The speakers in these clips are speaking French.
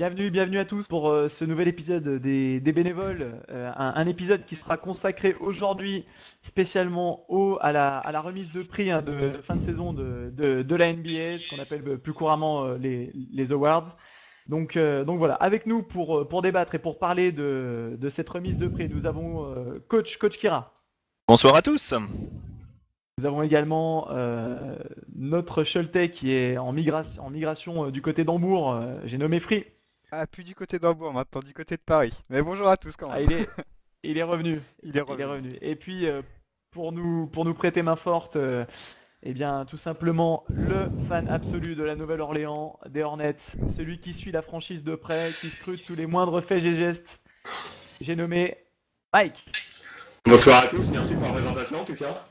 Bienvenue à tous pour ce nouvel épisode des bénévoles. Un épisode qui sera consacré aujourd'hui spécialement à la remise de prix de fin de saison de la NBA, ce qu'on appelle plus couramment les awards. Donc voilà, avec nous pour débattre et pour parler de cette remise de prix, nous avons Coach Kira. Bonsoir à tous. Nous avons également notre Schulte qui est en migration du côté d'Hambourg. J'ai nommé Free. Ah, plus du côté d'Hambourg, maintenant du côté de Paris. Mais bonjour à tous quand Ah, même. il est revenu. Il est Il est revenu. revenu. Et puis, pour nous prêter main forte, eh bien, tout simplement, le fan absolu de la Nouvelle-Orléans, des Hornets, celui qui suit la franchise de près, qui scrute tous les moindres faits et gestes. J'ai nommé Mike. Bonsoir à tous, merci pour la présentation en tout cas.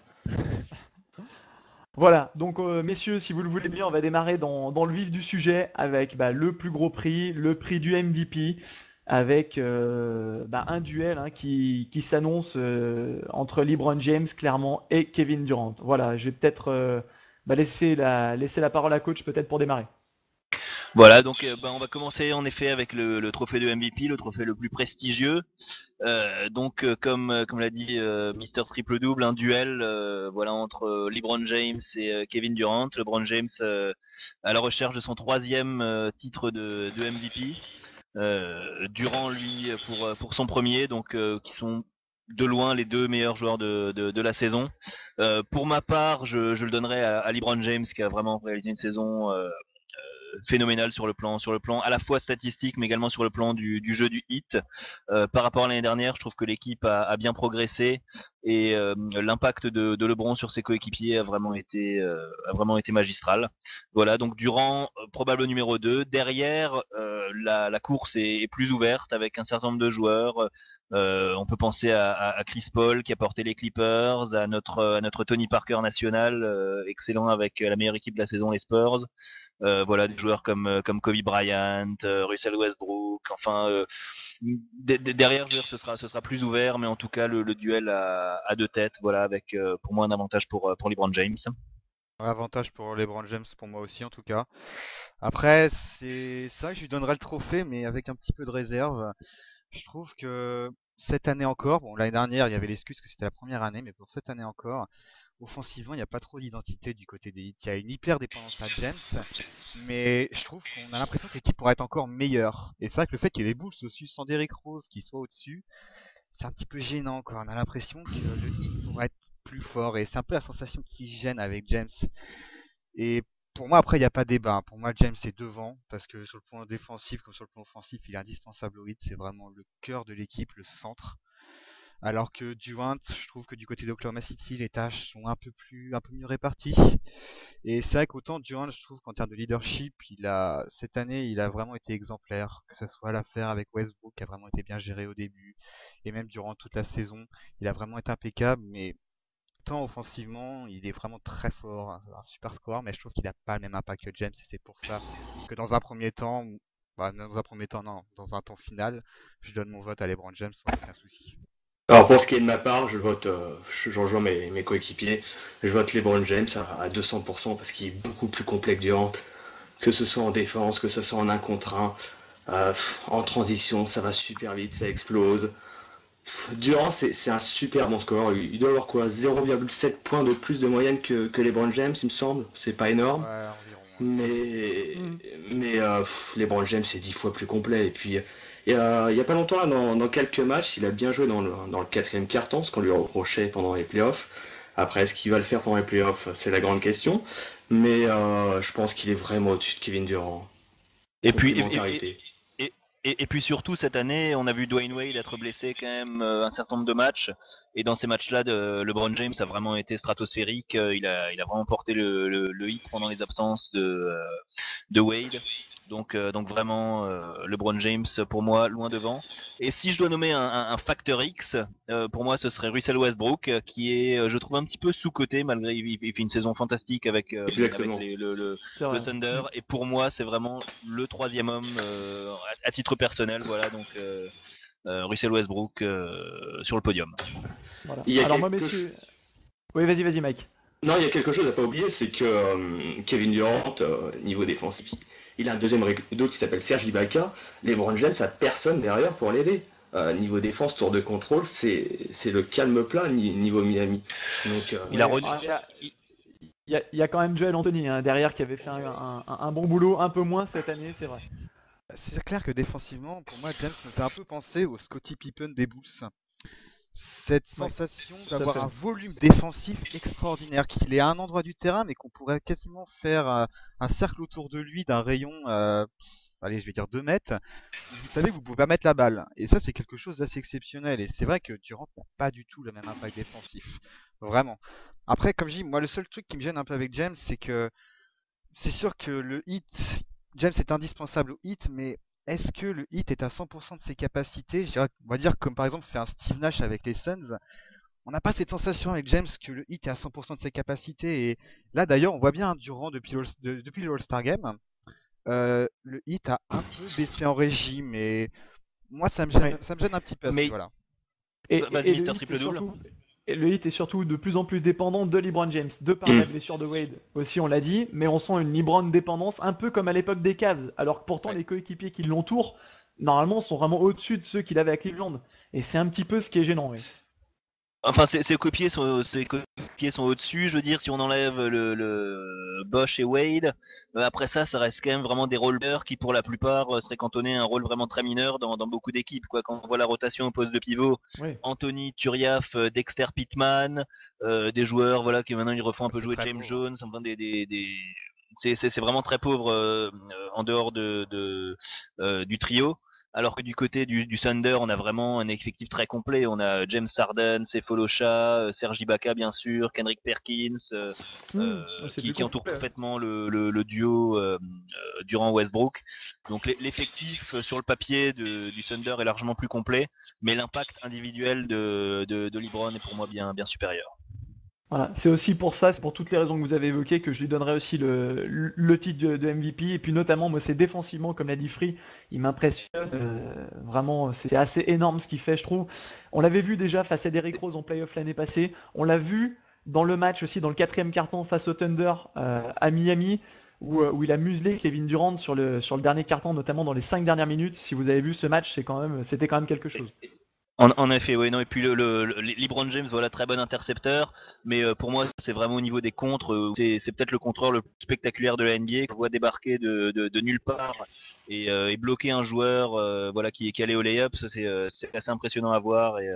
Voilà, donc messieurs, si vous le voulez bien, on va démarrer dans le vif du sujet avec le plus gros prix, le prix du MVP, avec un duel qui s'annonce entre LeBron James, clairement, et Kevin Durant. Voilà, je vais peut-être laisser la parole à coach peut-être pour démarrer. Voilà, donc on va commencer en effet avec le trophée de MVP, le trophée le plus prestigieux. Comme l'a dit Mister Triple Double, un duel voilà entre LeBron James et Kevin Durant. LeBron James à la recherche de son troisième titre de MVP. Durant lui pour son premier, donc qui sont de loin les deux meilleurs joueurs de la saison. Pour ma part, je le donnerai à LeBron James qui a vraiment réalisé une saison phénoménal sur le plan à la fois statistique mais également sur le plan du jeu du hit. Par rapport à l'année dernière, je trouve que l'équipe a bien progressé et l'impact de LeBron sur ses coéquipiers a vraiment été magistral. Voilà, donc Durant probable numéro 2. Derrière, la course est plus ouverte avec un certain nombre de joueurs. On peut penser à Chris Paul qui a porté les Clippers, à notre Tony Parker national, excellent avec la meilleure équipe de la saison, les Spurs. Voilà, des joueurs comme Kobe Bryant, Russell Westbrook, enfin derrière, je veux dire, ce sera plus ouvert, mais en tout cas le duel à deux têtes, voilà, avec pour moi un avantage pour LeBron James. Un avantage pour LeBron James, pour moi aussi en tout cas. Après, c'est vrai que je lui donnerais le trophée, mais avec un petit peu de réserve. Je trouve que cette année encore, bon l'année dernière il y avait l'excuse que c'était la première année, mais pour cette année encore, offensivement il n'y a pas trop d'identité du côté des Heat. Il y a une hyper dépendance à James, mais je trouve qu'on a l'impression que l'équipe pourrait être encore meilleure. Et c'est vrai que le fait qu'il y ait les Bulls au-dessus, sans Derrick Rose qui soit au-dessus, c'est un petit peu gênant quoi. On a l'impression que le Heat pourrait être plus fort et c'est un peu la sensation qui gêne avec James. Et pour moi, après, il n'y a pas débat. Pour moi, James est devant parce que sur le plan défensif comme sur le plan offensif, il est indispensable au Heat. C'est vraiment le cœur de l'équipe, le centre. Alors que Durant, je trouve que du côté d'Oklahoma City, les tâches sont un peu mieux réparties. Et c'est vrai qu'autant Durant, je trouve qu'en termes de leadership, cette année, il a vraiment été exemplaire. Que ce soit l'affaire avec Westbrook, qui a vraiment été bien géré au début, et même durant toute la saison, il a vraiment été impeccable. Mais tant offensivement, il est vraiment très fort, un super score, mais je trouve qu'il n'a pas le même impact que James, et c'est pour ça que dans un premier temps, dans un premier temps, non, dans un temps final, je donne mon vote à LeBron James sans aucun souci. Alors pour ce qui est de ma part, je rejoins mes coéquipiers, je vote LeBron James à 200% parce qu'il est beaucoup plus complet que Durant, que ce soit en défense, que ce soit en 1 contre 1, en transition, ça va super vite, ça explose. Durant, c'est un super bon score, il doit avoir quoi, 0,7 points de plus de moyenne que LeBron James, il me semble, c'est pas énorme. Ouais, environ. Ouais. Mais, Mhm. mais LeBron James est 10 fois plus complet. Et puis, il y a pas longtemps, là, dans quelques matchs, il a bien joué dans le quatrième quart-temps, ce qu'on lui reprochait pendant les playoffs. Après, est-ce qu'il va le faire pendant les playoffs, c'est la grande question. Mais je pense qu'il est vraiment au-dessus de Kevin Durant. Et puis Complémentarité. et puis surtout cette année, on a vu Dwayne Wade être blessé quand même un certain nombre de matchs, et dans ces matchs-là, LeBron James a vraiment été stratosphérique. Il a vraiment porté le hit pendant les absences de Wade. Donc vraiment, LeBron James pour moi loin devant. Et si je dois nommer un facteur X, pour moi ce serait Russell Westbrook, qui est, je trouve, un petit peu sous-coté malgré il fait une saison fantastique avec Exactement. C'est le vrai. Thunder. Et pour moi c'est vraiment le troisième homme à titre personnel. Voilà, donc Russell Westbrook sur le podium. Voilà. Il y a Alors moi, quelque messieurs. Oui, vas-y, Mike. Non, il y a quelque chose à pas oublier, c'est que Kevin Durant, niveau défensif, il a un deuxième rideau qui s'appelle Serge Ibaka. LeBron James a personne derrière pour l'aider. Niveau défense, tour de contrôle, c'est le calme plat niveau Miami. Donc, Il a Ouais, reçu. il y a quand même Joel Anthony derrière qui avait fait un bon boulot, un peu moins cette année, c'est vrai. C'est clair que défensivement, pour moi, James me fait un peu penser au Scottie Pippen des Bulls. Cette Ouais, sensation tout à d'avoir fait. un volume défensif extraordinaire, qu'il est à un endroit du terrain, mais qu'on pourrait quasiment faire un cercle autour de lui d'un rayon, allez, je vais dire 2 mètres, où vous savez que vous pouvez pas mettre la balle. Et ça, c'est quelque chose d'assez exceptionnel. Et c'est vrai que Durant n'a pas du tout le même impact défensif. Vraiment. Après, comme je dis, moi, le seul truc qui me gêne un peu avec James, c'est que c'est sûr que le hit, James est indispensable au hit, mais est-ce que le hit est à 100% de ses capacités? On va dire comme par exemple fait un Steve Nash avec les Suns. On n'a pas cette sensation avec James que le hit est à 100% de ses capacités. Et là d'ailleurs, on voit bien Durant depuis le All-Star Game, le hit a un peu baissé en régime. Et moi, Ouais. ça me gêne un petit peu à ce Mais niveau-là. vas-y, Et Mister Triple Double. Le Heat est surtout de plus en plus dépendant de LeBron James, de par la blessure de Wade aussi, on l'a dit, mais on sent une LeBron dépendance un peu comme à l'époque des Cavs, alors que pourtant Ouais. les coéquipiers qui l'entourent, normalement, sont vraiment au-dessus de ceux qu'il avait à Cleveland. Et c'est un petit peu ce qui est gênant, oui. Enfin, ses copiers sont au-dessus. Je veux dire, si on enlève le Bosch et Wade, après ça reste quand même vraiment des rollers qui, pour la plupart, seraient cantonnés à un rôle vraiment très mineur dans beaucoup d'équipes. Quoi. Quand on voit la rotation au poste de pivot, Oui. Anthony, Turiaf, Dexter Pittman, des joueurs voilà, qui maintenant ils refont un peu C'est jouer très James pauvre, hein. Jones, enfin, c'est vraiment très pauvre en dehors du trio. Alors que du côté du Thunder, on a vraiment un effectif très complet. On a James Harden, Sefolosha, Serge Ibaka bien sûr, Kendrick Perkins, C'est plus qui entoure complet. parfaitement le duo Durant-Westbrook. Donc l'effectif sur le papier du Thunder est largement plus complet, mais l'impact individuel de LeBron est pour moi bien supérieur. Voilà, c'est aussi pour ça, c'est pour toutes les raisons que vous avez évoquées que je lui donnerai aussi le titre de MVP. Et puis notamment, moi, c'est défensivement, comme l'a dit Free, il m'impressionne. Vraiment, c'est assez énorme ce qu'il fait, je trouve. On l'avait vu déjà face à Derrick Rose en playoff l'année passée. On l'a vu dans le match aussi, dans le quatrième carton face au Thunder à Miami, où il a muselé Kevin Durant sur le dernier carton, notamment dans les 5 dernières minutes. Si vous avez vu ce match, c'était quand même quelque chose. En effet, oui, non, et puis LeBron James, voilà, très bon intercepteur, mais pour moi, c'est vraiment au niveau des contres, c'est peut-être le contreur le plus spectaculaire de la NBA, qu'on voit débarquer de nulle part et bloquer un joueur, voilà, qui est allé au layup, ça, c'est assez impressionnant à voir, et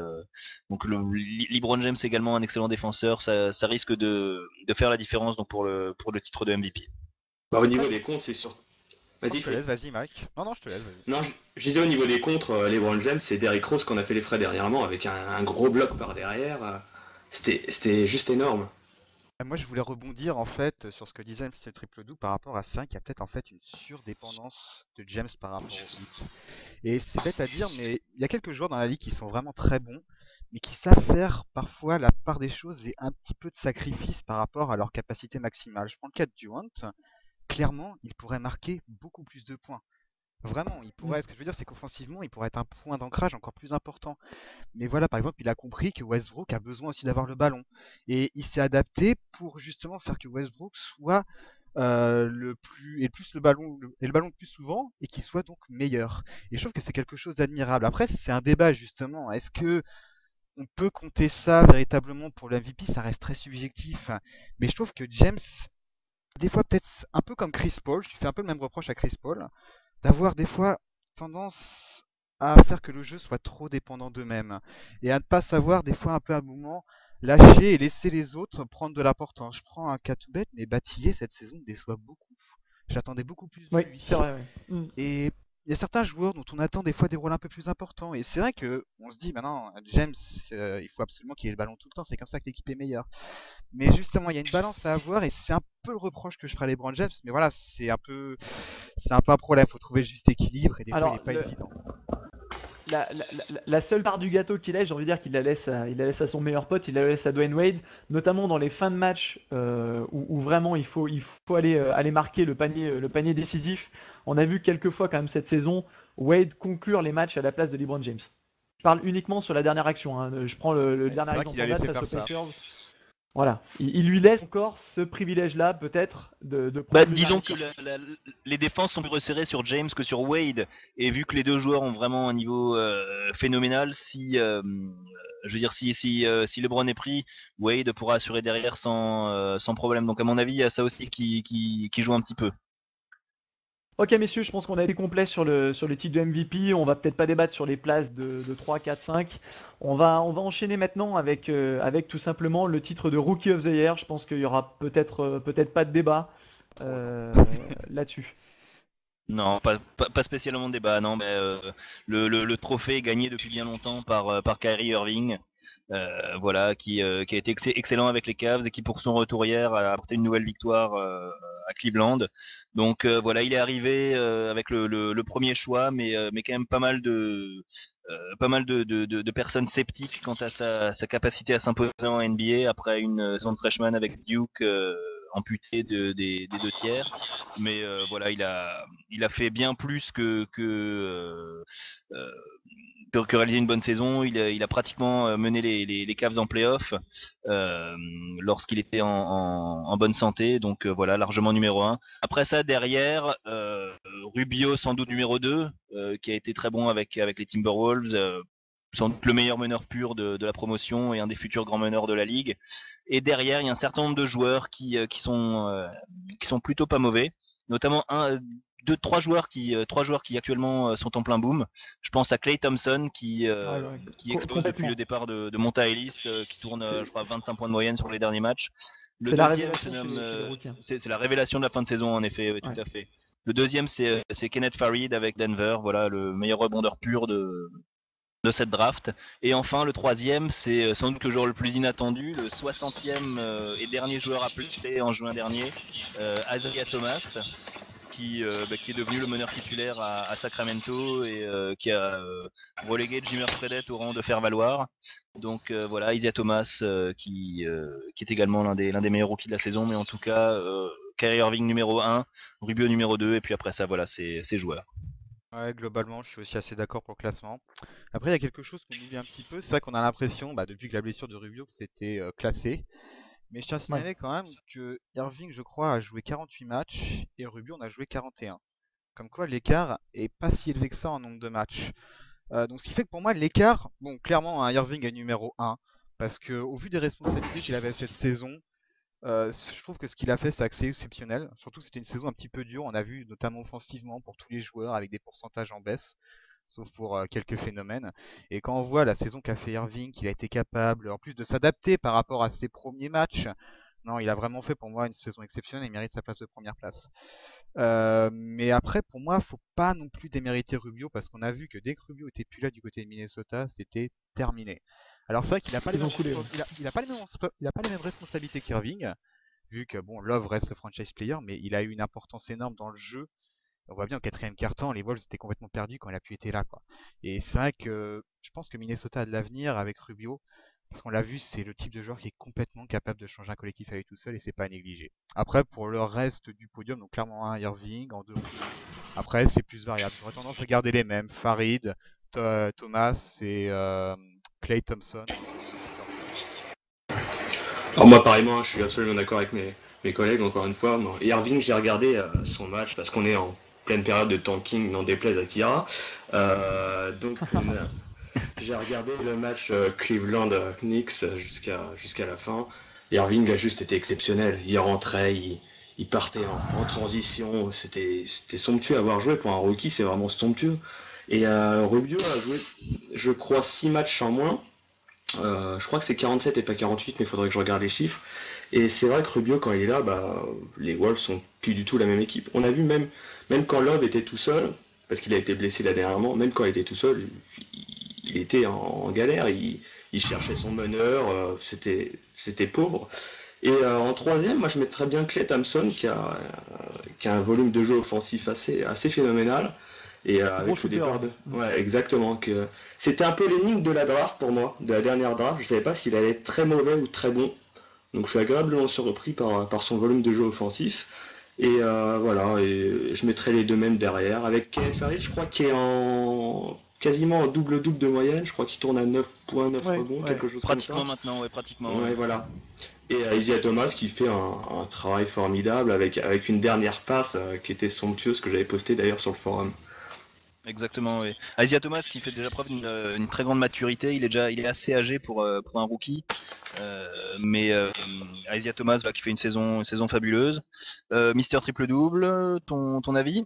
donc LeBron James également un excellent défenseur, ça risque de faire la différence donc pour le titre de MVP. bah, au niveau Après, des comptes, c'est sûr. Non, Vas-y, je te Free. laisse, vas-y Mike. Non, non, je te laisse, vas-y. Non, je disais au niveau des contres, LeBron James, c'est Derrick Rose qu'on a fait les frais dernièrement avec un gros bloc par derrière. C'était juste énorme. Moi, je voulais rebondir en fait sur ce que disait Mr. Triple Do par rapport à ça, qu'il y a peut-être en fait une surdépendance de James par rapport au hit. Et c'est bête à dire, mais il y a quelques joueurs dans la ligue qui sont vraiment très bons, mais qui savent faire parfois la part des choses et un petit peu de sacrifice par rapport à leur capacité maximale. Je prends le cas de Durant, clairement, il pourrait marquer beaucoup plus de points. Vraiment, il pourrait. Ce que je veux dire, c'est qu'offensivement, il pourrait être un point d'ancrage encore plus important. Mais voilà, par exemple, il a compris que Westbrook a besoin aussi d'avoir le ballon. Et il s'est adapté pour justement faire que Westbrook soit le plus et plus le ballon le plus souvent et qu'il soit donc meilleur. Et je trouve que c'est quelque chose d'admirable. Après, c'est un débat justement. Est-ce que on peut compter ça véritablement pour le MVP? Ça reste très subjectif. Mais je trouve que James, des fois peut-être un peu comme Chris Paul, je fais un peu le même reproche à Chris Paul, d'avoir des fois tendance à faire que le jeu soit trop dépendant d'eux-mêmes et à ne pas savoir des fois un peu à un moment lâcher et laisser les autres prendre de l'importance. Je prends un cas tout bête, mais Batillet cette saison me déçoit beaucoup. J'attendais beaucoup plus de oui, lui. c'est vrai. Oui. Et il y a certains joueurs dont on attend des fois des rôles un peu plus importants. Et c'est vrai que on se dit maintenant, James, il faut absolument qu'il ait le ballon tout le temps. C'est comme ça que l'équipe est meilleure. Mais justement, il y a une balance à avoir et c'est un peu le reproche que je ferai à LeBron James. Mais voilà, c'est un peu un problème. Faut trouver le juste équilibre et des fois il est Alors, pas évident. la seule part du gâteau qu'il a, j'ai envie de dire qu'il il la laisse à son meilleur pote, il la laisse à Dwayne Wade, notamment dans les fins de match où vraiment il faut aller marquer le panier décisif. On a vu quelques fois quand même cette saison Wade conclure les matchs à la place de LeBron James. Je parle uniquement sur la dernière action, hein. Je prends le Ouais, dernier c'est vrai qu'il exemple a en date laissé face faire aux ça. Pacers. Voilà, il lui laisse encore ce privilège-là, peut-être, de Bah, prendre le disons que narratif. les défenses sont plus resserrées sur James que sur Wade, et vu que les deux joueurs ont vraiment un niveau phénoménal, si je veux dire si LeBron est pris, Wade pourra assurer derrière sans problème. Donc à mon avis, il y a ça aussi qui joue un petit peu. Ok, messieurs, je pense qu'on a été complet sur le titre de MVP. On va peut-être pas débattre sur les places de 3, 4, 5. On va enchaîner maintenant avec tout simplement le titre de Rookie of the Year. Je pense qu'il y aura peut-être pas de débat Trop non. là-dessus. Non, pas spécialement de débat, non, mais le trophée est gagné depuis bien longtemps par Kyrie Irving, voilà, qui a été excellent avec les Cavs et qui pour son retour hier a apporté une nouvelle victoire à Cleveland. Donc voilà, il est arrivé avec le premier choix, mais quand même pas mal de personnes sceptiques quant à sa capacité à s'imposer en NBA après une saison de freshman avec Duke amputée des deux tiers. Mais voilà, il a fait bien plus que réaliser une bonne saison. Il a pratiquement mené les Cavs en playoff euh, lorsqu'il était en bonne santé. Donc voilà, largement numéro 1. Après ça, derrière, Rubio sans doute numéro 2, qui a été très bon avec les Timberwolves. Sans doute le meilleur meneur pur de la promotion et un des futurs grands meneurs de la ligue. Et derrière, il y a un certain nombre de joueurs qui sont plutôt pas mauvais, notamment trois joueurs qui actuellement sont en plein boom. Je pense à Klay Thompson Ouais, ouais, qui explose depuis le complètement. départ de Monta Ellis, qui tourne, C'est je crois, 25 points de moyenne sur les derniers matchs. Le c'est la deuxième se révélation nomme, chez les rookies, hein. c'est la révélation de la fin de saison en effet, oui, tout Ouais. à fait. Le deuxième c'est Kenneth Farid avec Denver, voilà le meilleur rebondeur pur de cette draft. Et enfin, le troisième, c'est sans doute le joueur le plus inattendu, le 60e et dernier joueur appelé en juin dernier, Isaiah Thomas, qui est devenu le meneur titulaire à Sacramento et qui a relégué Jimmer Fredette au rang de faire valoir. Donc voilà, Isaiah Thomas qui est également l'un des meilleurs rookies de la saison, mais en tout cas, Kyrie Irving numéro 1, Rubio numéro 2, et puis après ça, voilà, c'est joueurs. Ouais, globalement, je suis aussi assez d'accord pour le classement. Après, il y a quelque chose qu'on oublie un petit peu, c'est vrai qu'on a l'impression, depuis que la blessure de Rubio, que c'était classé. Mais je tiens à Ouais. signaler quand même que Irving, je crois, a joué 48 matchs et Rubio en a joué 41. Comme quoi, l'écart est pas si élevé que ça en nombre de matchs. Donc, ce qui fait que pour moi, l'écart, bon, clairement, Irving est numéro 1. Parce que, au vu des responsabilités qu'il avait cette saison, je trouve que ce qu'il a fait, c'est assez exceptionnel. Surtout que c'était une saison un petit peu dure. On a vu, notamment offensivement, pour tous les joueurs, avec des pourcentages en baisse, sauf pour quelques phénomènes. Et quand on voit la saison qu'a fait Irving, qu'il a été capable, en plus de s'adapter par rapport à ses premiers matchs, non, il a vraiment fait pour moi une saison exceptionnelle et il mérite sa place de première place. Mais après, pour moi, faut pas non plus démériter Rubio parce qu'on a vu que dès que Rubio était plus là du côté de Minnesota, c'était terminé. Alors c'est vrai qu'il a pas les Ils mêmes ont coulé, ouais. il a pas les mêmes il a pas les mêmes responsabilités qu'Irving, vu que bon, Love reste le franchise player, mais il a eu une importance énorme dans le jeu. On voit bien au quatrième quart-temps, les Wolves étaient complètement perdus quand il a pu être là, quoi. Et c'est vrai que je pense que Minnesota a de l'avenir avec Rubio, parce qu'on l'a vu, c'est le type de joueur qui est complètement capable de changer un collectif à lui tout seul et c'est pas à négliger. Après, pour le reste du podium, donc clairement un Irving, en deux Rubio. Après, c'est plus variable. J'aurais tendance à garder les mêmes. Farid, Thomas et Klay Thompson en deuxième, Victor Rubio. Alors moi, pareillement, je suis absolument d'accord avec mes collègues, encore une fois. Moi, Irving, j'ai regardé son match parce qu'on est en pleine période de tanking, n'en déplaise à Kira. J'ai regardé le match Cleveland-Knicks jusqu'à la fin. Irving a juste été exceptionnel. Il rentrait, il partait en transition. C'était somptueux à avoir joué. Pour un rookie, c'est vraiment somptueux. Et Rubio a joué, je crois, 6 matchs en moins. Je crois que c'est 47 et pas 48, mais il faudrait que je regarde les chiffres. Et c'est vrai que Rubio, quand il est là, les Wolves sont plus du tout la même équipe. On a vu même quand Love était tout seul, parce qu'il a été blessé là dernièrement, même quand il était tout seul, il était en galère, il cherchait son meneur, c'était pauvre. Et en troisième, moi je mettrais bien Klay Thompson qui a un volume de jeu offensif assez phénoménal. Et Gros avec le shooter, départ ouais. de. Ouais, exactement. C'était un peu l'énigme de la draft pour moi, de la dernière draft. Je savais pas s'il allait être très mauvais ou très bon. Donc je suis agréablement surpris par son volume de jeu offensif. Et voilà, et je mettrai les deux mêmes derrière. Avec Kenneth Farid, je crois qu'il est quasiment en double-double de moyenne. Je crois qu'il tourne à 9 points, 9 Ouais, rebonds, ouais. quelque chose comme ça. Pratiquement maintenant, ouais, pratiquement, ouais. Ouais, voilà. Et Isaiah Thomas qui fait un travail formidable avec une dernière passe qui était somptueuse que j'avais postée d'ailleurs sur le forum. Exactement, oui. Isaiah Thomas qui fait déjà preuve d'une très grande maturité, il est assez âgé pour un rookie, mais Isaiah Thomas qui fait une saison fabuleuse. Mister Triple Double, ton avis?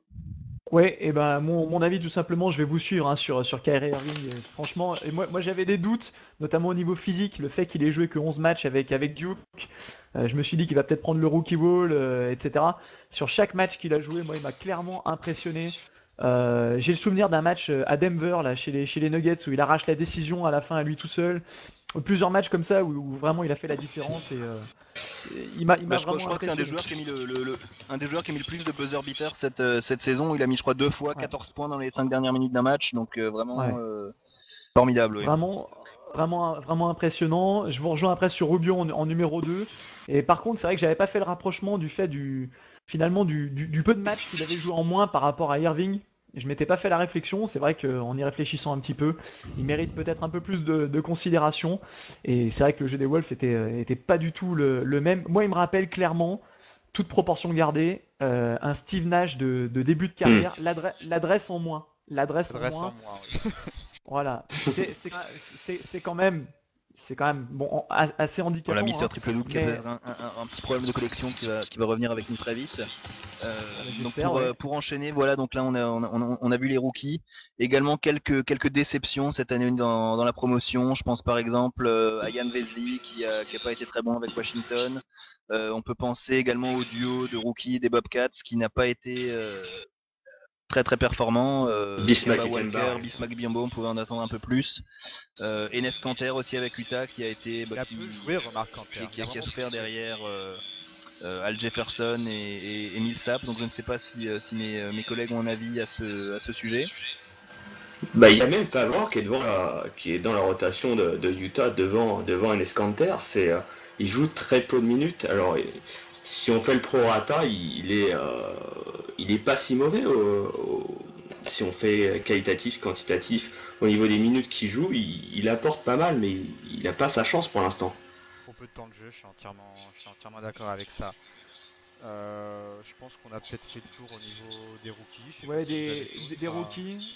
Ouais, et ben mon avis tout simplement, je vais vous suivre hein, sur Kyrie Irving. Franchement, et moi j'avais des doutes, notamment au niveau physique, le fait qu'il ait joué que 11 matchs avec Duke. Je me suis dit qu'il va peut-être prendre le rookie ball, etc. Sur chaque match qu'il a joué, moi il m'a clairement impressionné. J'ai le souvenir d'un match à Denver là chez les Nuggets où il arrache la décision à la fin à lui tout seul. Plusieurs matchs comme ça où vraiment il a fait la différence et il m'a Je vraiment crois que c'est un des impressionné. joueurs qui a mis un des joueurs qui a mis le plus de buzzer beaters cette saison. Il a mis, je crois, 2 fois Ouais, 14 points dans les 5 dernières minutes d'un match, donc ouais. vraiment formidable, oui. Vraiment, vraiment impressionnant. Je vous rejoins après sur Rubio en numéro 2. Et par contre, c'est vrai que j'avais pas fait le rapprochement du fait finalement du peu de matchs qu'il avait joué en moins par rapport à Irving. Je m'étais pas fait la réflexion. C'est vrai qu'en y réfléchissant un petit peu, il mérite peut-être un peu plus de considération. Et c'est vrai que le jeu des Wolves était pas du tout le même. Moi, il me rappelle clairement, toute proportion gardée, un Steve Nash de début de Hmm. carrière, l'adresse en moins. L'adresse en S'adresse en moins. moi. Oui. Voilà, c'est quand même bon, assez Voilà, handicapant, Mister hein, Triple Double qui a mais peut-être un petit problème de collection qui va revenir avec nous très vite. voilà, Donc j'espère, ouais. pour enchaîner, voilà, donc là on a vu les rookies, également quelques déceptions cette année dans la promotion. Je pense par exemple à Ian Vesely qui a pas été très bon avec Washington. On peut penser également au duo de rookies des Bobcats qui n'a pas été très très performant. Bismack Kemba et Kemba, Walker, ouais. Bismack Biyombo, on pouvait en attendre un peu plus. Enes Kanter aussi avec Utah Il a peu joué, remarque Kanter. Il a qui a vraiment peu souffert joué. derrière Al Jefferson et Millsap. Donc je ne sais pas si mes collègues ont un avis à ce sujet. Bah, il y a même Favre qui est qui est dans la rotation de Utah devant Enes Kanter. Il joue très peu de minutes. Alors, si on fait le prorata, il est pas si mauvais si on fait qualitatif, quantitatif. Au niveau des minutes qu'il joue, il apporte pas mal, mais il n'a pas sa chance pour l'instant. Trop peu de temps de jeu, je suis entièrement d'accord avec ça. Je pense qu'on a peut-être fait le tour au niveau des rookies. Je sais pas Ouais, si vous avez d'autres. des rookies.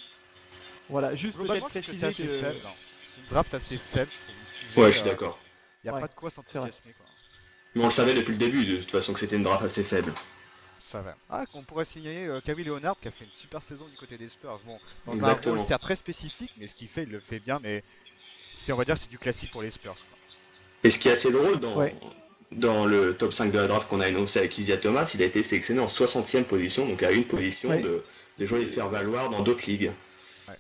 Voilà, juste peut-être Globalement, je trouve que c'est préciser assez que, faible, hein. C'est une draft assez faible, je trouve. Le Ouais, sujet, je suis d'accord. y a ouais, pas de quoi c'est vrai. s'enthousiasmer, quoi. Mais on le savait depuis le début, de toute façon, que c'était une draft assez faible. Ça va. Ah, on pourrait signaler Kawhi Leonard qui a fait une super saison du côté des Spurs. Bon, dans un rôle Exactement. certes très spécifique, mais ce qu'il fait, il le fait bien. Mais c'est, on va dire, c'est du classique pour les Spurs, quoi. Et ce qui est assez drôle Ouais, dans le top 5 de la draft qu'on a annoncé avec Isaiah Thomas, il a été sélectionné en 60e position, donc à une position ouais, de jouer et faire valoir dans d'autres ligues. Ouais,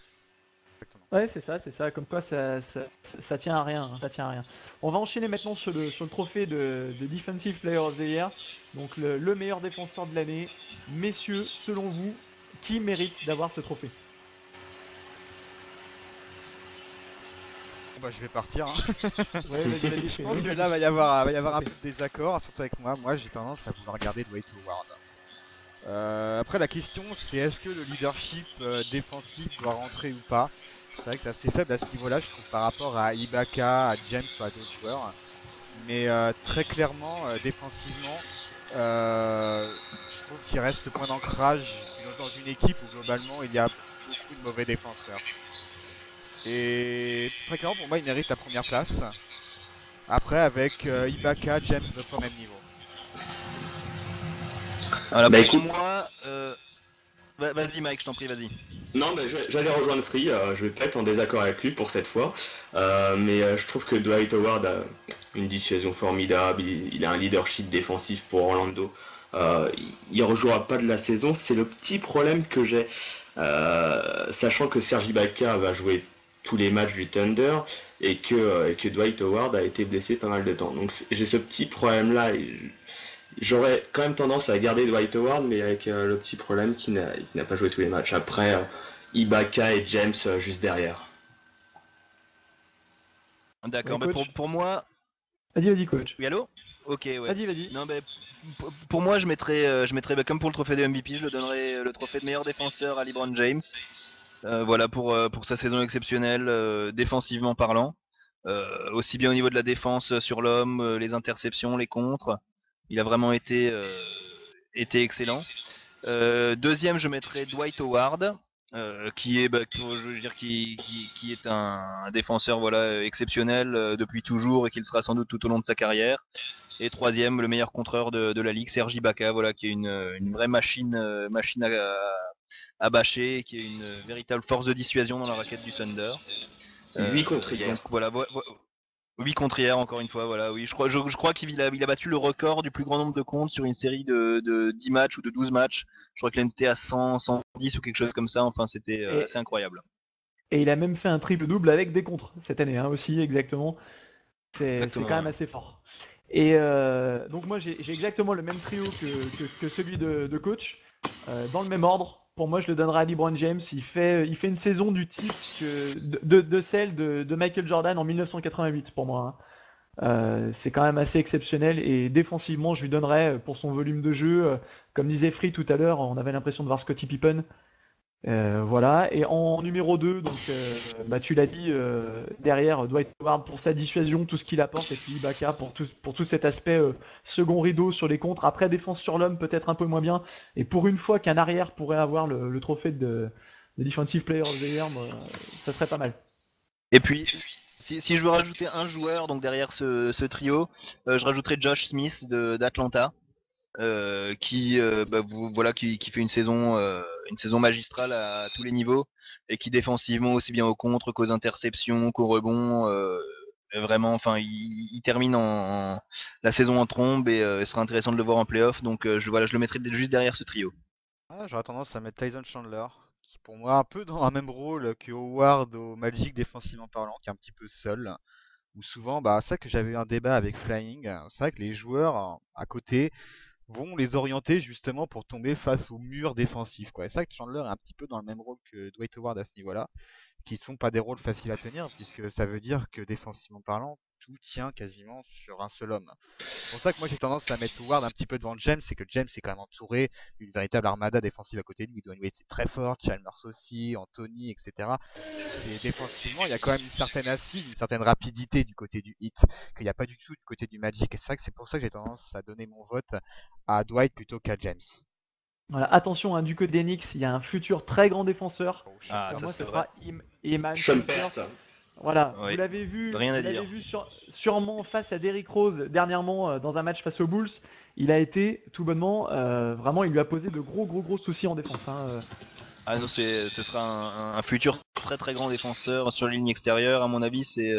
exactement. ouais, c'est ça. Comme quoi, ça tient à rien, hein, ça tient à rien. On va enchaîner maintenant sur le trophée de Defensive Player of the Year, donc le meilleur défenseur de l'année. Messieurs, selon vous, qui mérite d'avoir ce trophée? Bon, bah, je vais partir, hein. Ouais, vas-y, Je fais, pense oui, que vas-y. là, va y avoir un peu de désaccord, surtout avec moi. Moi, j'ai tendance à vouloir regarder Dwight Howard. Après, la question, c'est est-ce que le leadership défensif doit rentrer ou pas? C'est vrai que c'est assez faible à ce niveau-là, je trouve, par rapport à Ibaka, à James ou à d'autres joueurs. Mais très clairement, défensivement, je trouve qu'il reste le point d'ancrage dans une équipe où globalement il y a beaucoup de mauvais défenseurs. Et très clairement, pour moi, il mérite la première place. Après, avec Ibaka, James, à peu près au même niveau. Voilà, Bah pour écoute, moi, vas-y Mike, je t'en prie, vas-y. non, mais j'allais rejoindre Free, je vais pas être en désaccord avec lui pour cette fois, mais je trouve que Dwight Howard a une dissuasion formidable, il a un leadership défensif pour Orlando. Il rejouera pas de la saison, c'est le petit problème que j'ai, sachant que Serge Ibaka va jouer tous les matchs du Thunder et que Dwight Howard a été blessé pas mal de temps. Donc j'ai ce petit problème-là. J'aurais quand même tendance à garder Dwight Howard, mais avec le petit problème qu'il n'a pas joué tous les matchs. Après, Ibaka et James juste derrière. Ouais, D'accord, mais coach. pour moi, Vas-y, coach. oui allô. Ok, ouais. Vas-y. Non, mais pour moi, je mettrais comme pour le trophée de MVP, je le donnerais le trophée de meilleur défenseur à LeBron James. Voilà pour sa saison exceptionnelle, défensivement parlant. aussi bien au niveau de la défense sur l'homme, les interceptions, les contres. Il a vraiment été excellent. Deuxième, je mettrais Dwight Howard, qui est, je veux dire, qui est un défenseur voilà exceptionnel depuis toujours et qu'il sera sans doute tout au long de sa carrière. Et troisième, le meilleur contreur de la ligue, Serge Ibaka, voilà, qui est une vraie machine à bâcher, qui est une véritable force de dissuasion dans la raquette du Thunder. 8 contre hier. Donc voilà, 8 contre hier, encore une fois, voilà, oui. Je crois qu'il a battu le record du plus grand nombre de comptes sur une série de 10 matchs ou de 12 matchs. Je crois qu'il était à 100, 110 ou quelque chose comme ça. Enfin, c'était assez incroyable. Et il a même fait un triple-double avec des contres cette année aussi, exactement. C'est quand même assez fort. Et donc moi, j'ai exactement le même trio que celui de coach, dans le même ordre. Pour moi, je le donnerai à LeBron James. Il fait une saison du type de celle de Michael Jordan en 1988 pour moi. C'est quand même assez exceptionnel et défensivement, je lui donnerais pour son volume de jeu, comme disait Free tout à l'heure, on avait l'impression de voir Scottie Pippen. Voilà, et en numéro 2, donc tu l'as dit, derrière Dwight Howard pour sa dissuasion, tout ce qu'il apporte, et puis Ibaka pour tout cet aspect second rideau sur les contres. Après, défense sur l'homme, peut-être un peu moins bien, et pour une fois qu'un arrière pourrait avoir le trophée de Defensive Player of the Year, ça serait pas mal. Et puis, si je veux rajouter un joueur donc derrière ce trio, je rajouterais Josh Smith d'Atlanta. Qui fait une saison magistrale à tous les niveaux et qui défensivement aussi bien au contre qu'aux interceptions qu'au rebond vraiment il termine la saison en trombe et ce sera intéressant de le voir en playoff donc je le mettrai juste derrière ce trio. J'aurais tendance à mettre Tyson Chandler, qui pour moi un peu dans un même rôle que Howard au Magic défensivement parlant, qui est un petit peu seul. Où souvent, c'est vrai que j'avais eu un débat avec Flying, c'est vrai que les joueurs à côté vont les orienter justement pour tomber face au mur défensif, quoi. Et c'est vrai que Chandler est un petit peu dans le même rôle que Dwight Howard à ce niveau-là, qui sont pas des rôles faciles à tenir, puisque ça veut dire que défensivement parlant, tout tient quasiment sur un seul homme. C'est pour ça que moi j'ai tendance à mettre Howard un petit peu devant James, c'est que James est quand même entouré d'une véritable armada défensive à côté de lui. Dwayne Wade c'est très fort, Chalmers aussi, Anthony, etc. Et défensivement, il y a quand même une certaine assise, une certaine rapidité du côté du Heat, qu'il n'y a pas du tout du côté du Magic. Et c'est vrai que c'est pour ça que j'ai tendance à donner mon vote à Dwight plutôt qu'à James. Voilà, attention, du côté d'Enix, il y a un futur très grand défenseur. Ah, moi, ça ce sera Iman Shumpert. Voilà, Oui. vous l'avez vu, Rien à dire. sûrement face à Derrick Rose dernièrement dans un match face aux Bulls. Il a été tout bonnement, vraiment, il lui a posé de gros soucis en défense. Ah non, ce sera un futur très très grand défenseur sur la ligne extérieure. À mon avis, c'est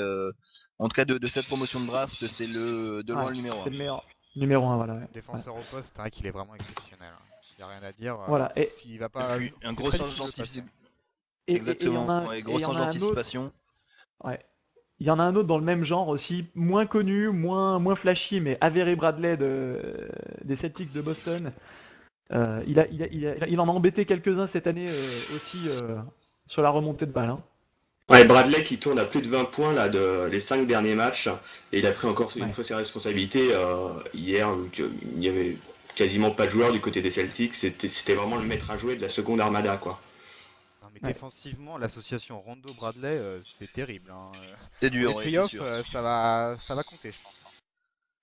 en tout cas de cette promotion de draft, c'est de loin le numéro 1. C'est le meilleur numéro 1, voilà. Ouais. Défenseur au poste, c'est vrai qu'il est vraiment exceptionnel. Il n'y a rien à dire. Voilà, et il va pas. Un gros sens d'anticipation. Exactement, gros sens d'anticipation. Ouais. Il y en a un autre dans le même genre aussi, moins connu, moins flashy, mais Avery Bradley des Celtics de Boston. Il en a embêté quelques-uns cette année aussi sur la remontée de balle. Ouais, Bradley qui tourne à plus de 20 points là, les 5 derniers matchs. Et il a pris encore une fois ses responsabilités. Hier, il n'y avait quasiment pas de joueurs du côté des Celtics. C'était vraiment le maître à jouer de la seconde armada, quoi. Non, mais défensivement, l'association Rondo-Bradley, c'est terrible. C'est dur. Les playoffs, ça va compter, je pense.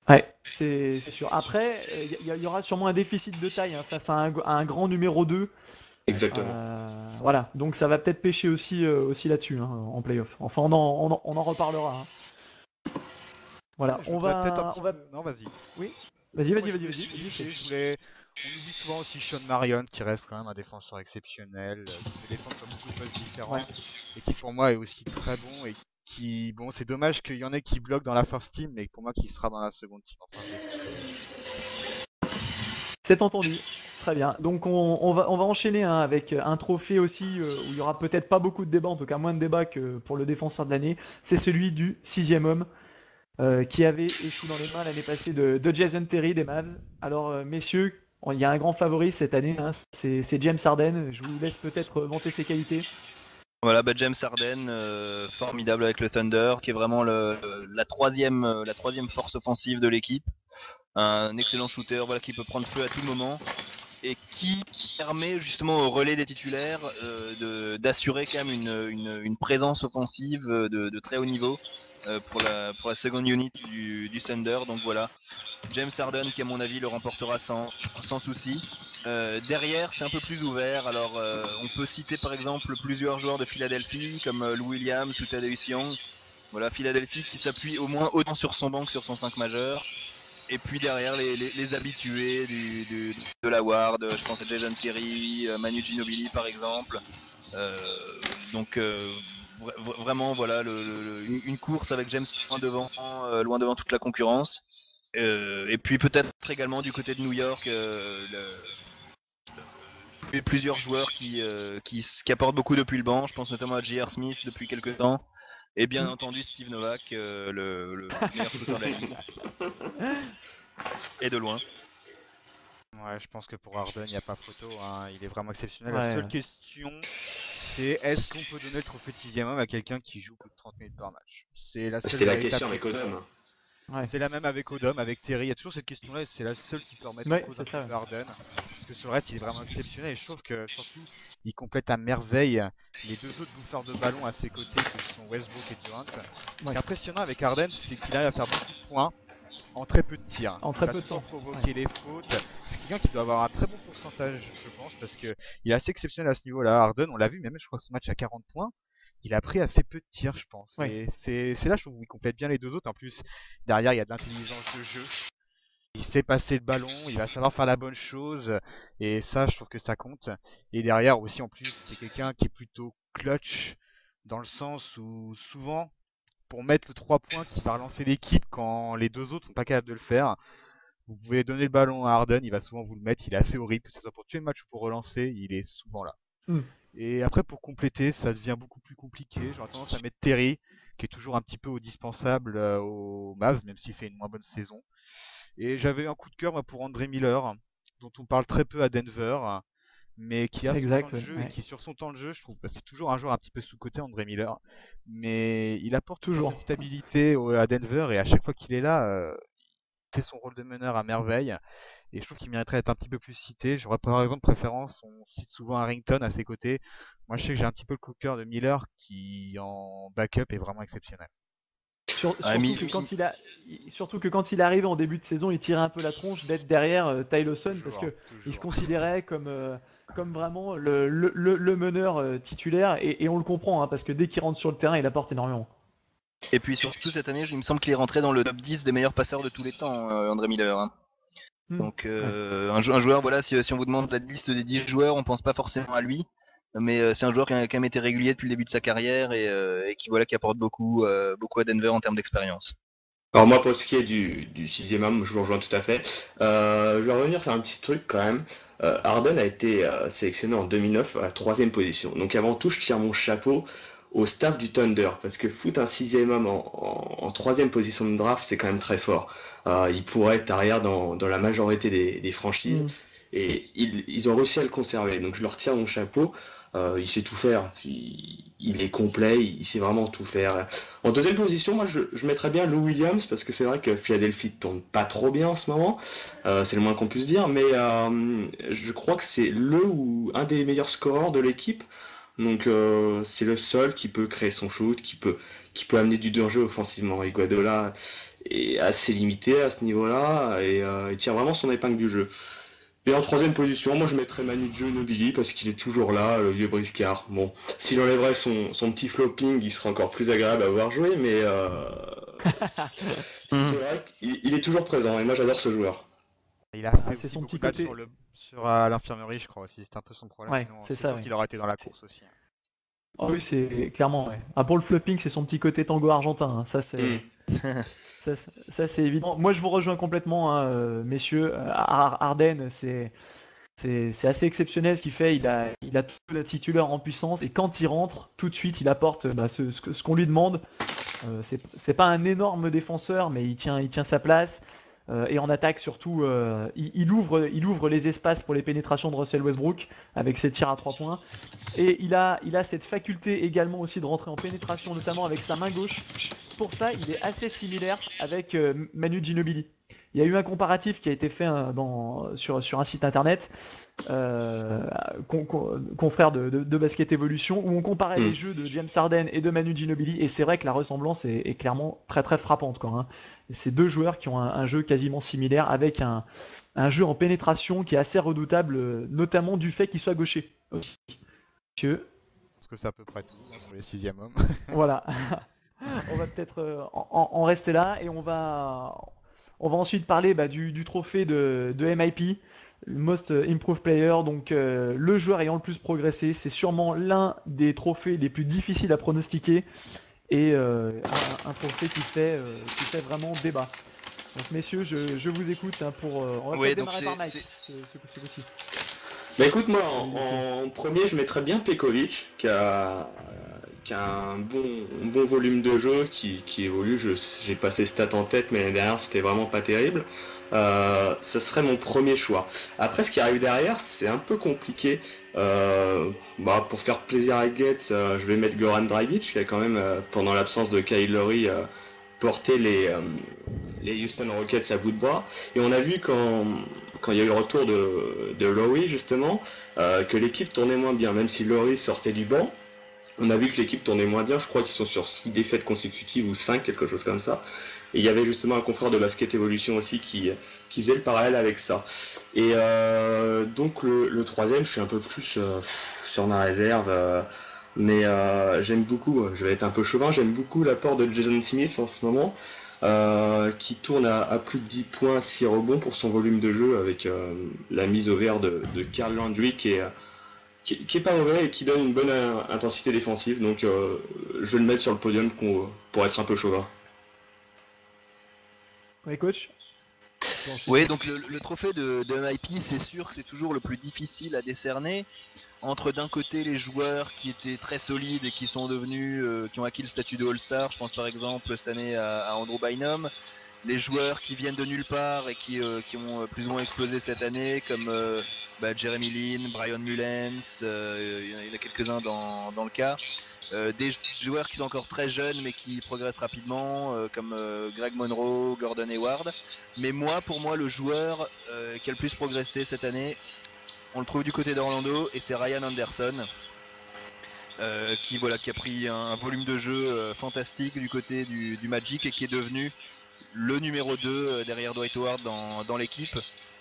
Ouais, c'est sûr. Après, il y aura sûrement un déficit de taille face à un grand numéro 2. Exactement. Voilà, donc ça va peut-être pêcher aussi là-dessus en playoff. Enfin, on en reparlera. Voilà, on va. Non, vas-y. Oui. Vas-y. On oublie souvent aussi Sean Marion, qui reste quand même un défenseur exceptionnel, qui peut défendre sur beaucoup de postes différents, et qui pour moi est aussi très bon, et qui, bon, c'est dommage qu'il y en ait qui bloquent dans la first team, mais pour moi qui sera dans la seconde team. Enfin, c'est entendu. Très bien. Donc on va enchaîner avec un trophée aussi où il y aura peut-être pas beaucoup de débats, en tout cas moins de débats que pour le défenseur de l'année. C'est celui du 6e homme qui avait échoué dans les mains l'année passée de Jason Terry des Mavs. Alors messieurs, il y a un grand favori cette année, c'est James Harden. Je vous laisse peut-être vanter ses qualités. Voilà, James Harden, formidable avec le Thunder, qui est vraiment la troisième force offensive de l'équipe. Un excellent shooter, voilà, qui peut prendre feu à tout moment et qui permet justement au relais des titulaires d'assurer quand même une présence offensive de très haut niveau pour la seconde unit du Thunder. Donc voilà, James Harden qui à mon avis le remportera sans souci. Derrière, c'est un peu plus ouvert. Alors, on peut citer par exemple plusieurs joueurs de Philadelphie comme Lou Williams ou Thaddeus Young. Voilà, Philadelphie qui s'appuie au moins autant sur son banc que sur son 5 majeur. Et puis derrière, les habitués de la Ward, je pense à Jason Terry, Manu Ginobili par exemple. Donc vraiment, voilà, une course avec James loin devant toute la concurrence. Et puis peut-être également du côté de New York, plusieurs joueurs qui apportent beaucoup depuis le banc. Je pense notamment à J.R. Smith depuis quelques temps. Et bien entendu Steve Novak, le meilleur shooter de la ligue. Et de loin. Ouais, je pense que pour Harden, il n'y a pas photo, hein. Il est vraiment exceptionnel. Ouais. La seule question, c'est est-ce qu'on peut donner le trophée de 6ème homme à quelqu'un qui joue plus de 30 minutes par match? C'est la seule C'était la véritable question avec Odom. Ouais. C'est la même avec Odom, avec Terry. Il y a toujours cette question-là et c'est la seule qui peut remettre Ouais, en cause c'est un ça, petit peu Harden. Parce que sur le reste, il est vraiment exceptionnel. Et je trouve que surtout, il complète à merveille les deux autres bouffeurs de ballon à ses côtés, qui sont Westbrook et Durant. Ce qui est impressionnant avec Harden, c'est qu'il arrive à faire beaucoup de points en très peu de tirs. En très Il va peu de souvent temps. provoquer les fautes. C'est quelqu'un qui doit avoir un très bon pourcentage, je pense, parce que il est assez exceptionnel à ce niveau-là. Harden, on l'a vu, même je crois que ce match à 40 points, il a pris assez peu de tirs, je pense. Ouais. Et c'est là, je trouve, où il complète bien les deux autres. En plus, derrière, il y a de l'intelligence de jeu. Il sait passer le ballon, il va savoir faire la bonne chose, et ça, je trouve que ça compte. Et derrière aussi, en plus, c'est quelqu'un qui est plutôt clutch, dans le sens où souvent, pour mettre le 3 points qui va relancer l'équipe quand les deux autres sont pas capables de le faire, vous pouvez donner le ballon à Harden, il va souvent vous le mettre, il est assez horrible, que ce soit pour tuer le match ou pour relancer, il est souvent là. Mm. Et après, pour compléter, ça devient beaucoup plus compliqué. J'aurais tendance à mettre Terry, qui est toujours un petit peu indispensable aux Mavs, même s'il fait une moins bonne saison. Et j'avais un coup de cœur moi, pour André Miller, dont on parle très peu à Denver, mais qui a son temps Exact, de jeu et ouais. qui sur son temps de jeu, je trouve, c'est toujours un joueur un petit peu sous-coté, André Miller, mais il apporte une Toujours. certaine stabilité à Denver et à chaque fois qu'il est là, il fait son rôle de meneur à merveille. Et je trouve qu'il mériterait d'être un petit peu plus cité. J'aurais par exemple préférence, on cite souvent Harrington à ses côtés. Moi je sais que j'ai un petit peu le coup de cœur de Miller qui en backup est vraiment exceptionnel. Surtout que quand il arrive en début de saison, il tirait un peu la tronche d'être derrière Ty Lawson parce Toujours, que il se toujours. considérait comme vraiment le meneur titulaire et on le comprend hein, parce que dès qu'il rentre sur le terrain, il apporte énormément. Et puis surtout cette année, il me semble qu'il est rentré dans le top 10 des meilleurs passeurs de tous les temps, André Miller. Hein. Donc Ouais. un joueur, voilà, si on vous demande la liste des 10 joueurs, on pense pas forcément à lui. Mais c'est un joueur qui a quand même été régulier depuis le début de sa carrière et qui apporte beaucoup à Denver en termes d'expérience. Alors moi, pour ce qui est du 6ème homme, je vous rejoins tout à fait. Je vais revenir faire un petit truc quand même. Harden a été sélectionné en 2009 à la 3ème position. Donc avant tout, je tire mon chapeau au staff du Thunder, parce que foutre un 6ème homme en 3ème position de draft, c'est quand même très fort. Il pourrait être arrière dans la majorité des franchises, et ils ont réussi à le conserver. Donc je leur tire mon chapeau. Il sait tout faire, il est complet, il sait vraiment tout faire. En 2ème position, moi je mettrais bien Lou Williams, parce que c'est vrai que Philadelphie tourne pas trop bien en ce moment, c'est le moins qu'on puisse dire, mais je crois que c'est le ou un des meilleurs scoreurs de l'équipe. Donc c'est le seul qui peut créer son shoot, qui peut amener du danger offensivement. Iguodala est assez limité à ce niveau-là et il tire vraiment son épingle du jeu. Et en 3ème position, moi je mettrais Manu Ginobili parce qu'il est toujours là, le vieux briscard. Bon, s'il enlèverait son petit flopping, il serait encore plus agréable à voir jouer, mais c'est vrai qu'il est toujours présent et moi j'adore ce joueur. Il a fait C'est aussi son beaucoup petit de matchs côté. sur l'infirmerie, je crois aussi. C'était un peu son problème. Ouais, Sinon, c'est c'est ça. sûr Ouais. qu'il aurait été dans la C'est- course aussi. Oh oui, c'est clairement. Ouais. Ah, pour le flopping, c'est son petit côté tango argentin. Hein. Ça, c'est évident. Moi, je vous rejoins complètement, hein, messieurs. Harden, c'est assez exceptionnel ce qu'il fait. Il a tout la titulaire en puissance et quand il rentre, tout de suite, il apporte ce qu'on lui demande. C'est pas un énorme défenseur, mais il tient sa place. Et en attaque, surtout, il ouvre les espaces pour les pénétrations de Russell Westbrook avec ses tirs à 3 points. Et il a cette faculté également aussi de rentrer en pénétration, notamment avec sa main gauche. Pour ça, il est assez similaire avec Manu Ginobili. Il y a eu un comparatif qui a été fait sur un site internet, confrère de Basket Evolution, où on comparait les jeux de James Harden et de Manu Ginobili, et c'est vrai que la ressemblance est clairement très très frappante, quoi, hein. C'est deux joueurs qui ont un jeu quasiment similaire, avec un jeu en pénétration qui est assez redoutable, notamment du fait qu'il soit gaucher aussi. Monsieur. Parce que c'est à peu près tout hein, sur les 6e hommes. Voilà. On va peut-être en rester là et on va ensuite parler du trophée de MIP, le Most Improved Player, donc le joueur ayant le plus progressé. C'est sûrement l'un des trophées les plus difficiles à pronostiquer et un trophée qui fait vraiment débat. Donc messieurs, je vous écoute hein, on va peut-être démarrer par Mike ce coup-ci. Bah écoute, moi en premier, je mettrais bien Pekovic, qui a un bon volume de jeu, qui évolue. J'ai passé stats en tête, mais l'année dernière, c'était vraiment pas terrible. Ça serait mon premier choix. Après, ce qui arrive derrière, c'est un peu compliqué. Pour faire plaisir à Getz, je vais mettre Goran Dragic, qui a quand même, pendant l'absence de Kyle Lowry, porté les Houston Rockets à bout de bras. Et on a vu quand il y a eu le retour de Lowry, justement, que l'équipe tournait moins bien. Même si Lowry sortait du banc, on a vu que l'équipe tournait moins bien. Je crois qu'ils sont sur 6 défaites consécutives ou 5, quelque chose comme ça. Et il y avait justement un confrère de Basket Evolution aussi qui faisait le parallèle avec ça. Et donc le troisième, je suis un peu plus sur ma réserve. Mais j'aime beaucoup, je vais être un peu chauvin, j'aime beaucoup l'apport de Jason Smith en ce moment. Qui tourne à plus de 10 points, 6 rebonds pour son volume de jeu, avec la mise au vert de Carl Landry qui est pas mauvais et qui donne une bonne intensité défensive. Donc je vais le mettre sur le podium pour être un peu chauvin. Oui, coach. Oui, donc le trophée de MIP, c'est sûr que c'est toujours le plus difficile à décerner. Entre d'un côté les joueurs qui étaient très solides et qui sont devenus, qui ont acquis le statut de All-Star, je pense par exemple cette année à Andrew Bynum, les joueurs qui viennent de nulle part et qui ont plus ou moins explosé cette année, comme Jeremy Lin, Brian Mullens, il y en a quelques-uns dans le cas. Des joueurs qui sont encore très jeunes mais qui progressent rapidement, comme Greg Monroe, Gordon Hayward. Mais pour moi, le joueur qui a le plus progressé cette année, on le trouve du côté d'Orlando et c'est Ryan Anderson. Qui a pris un volume de jeu fantastique du côté du Magic et qui est devenu le numéro 2 derrière Dwight Howard dans l'équipe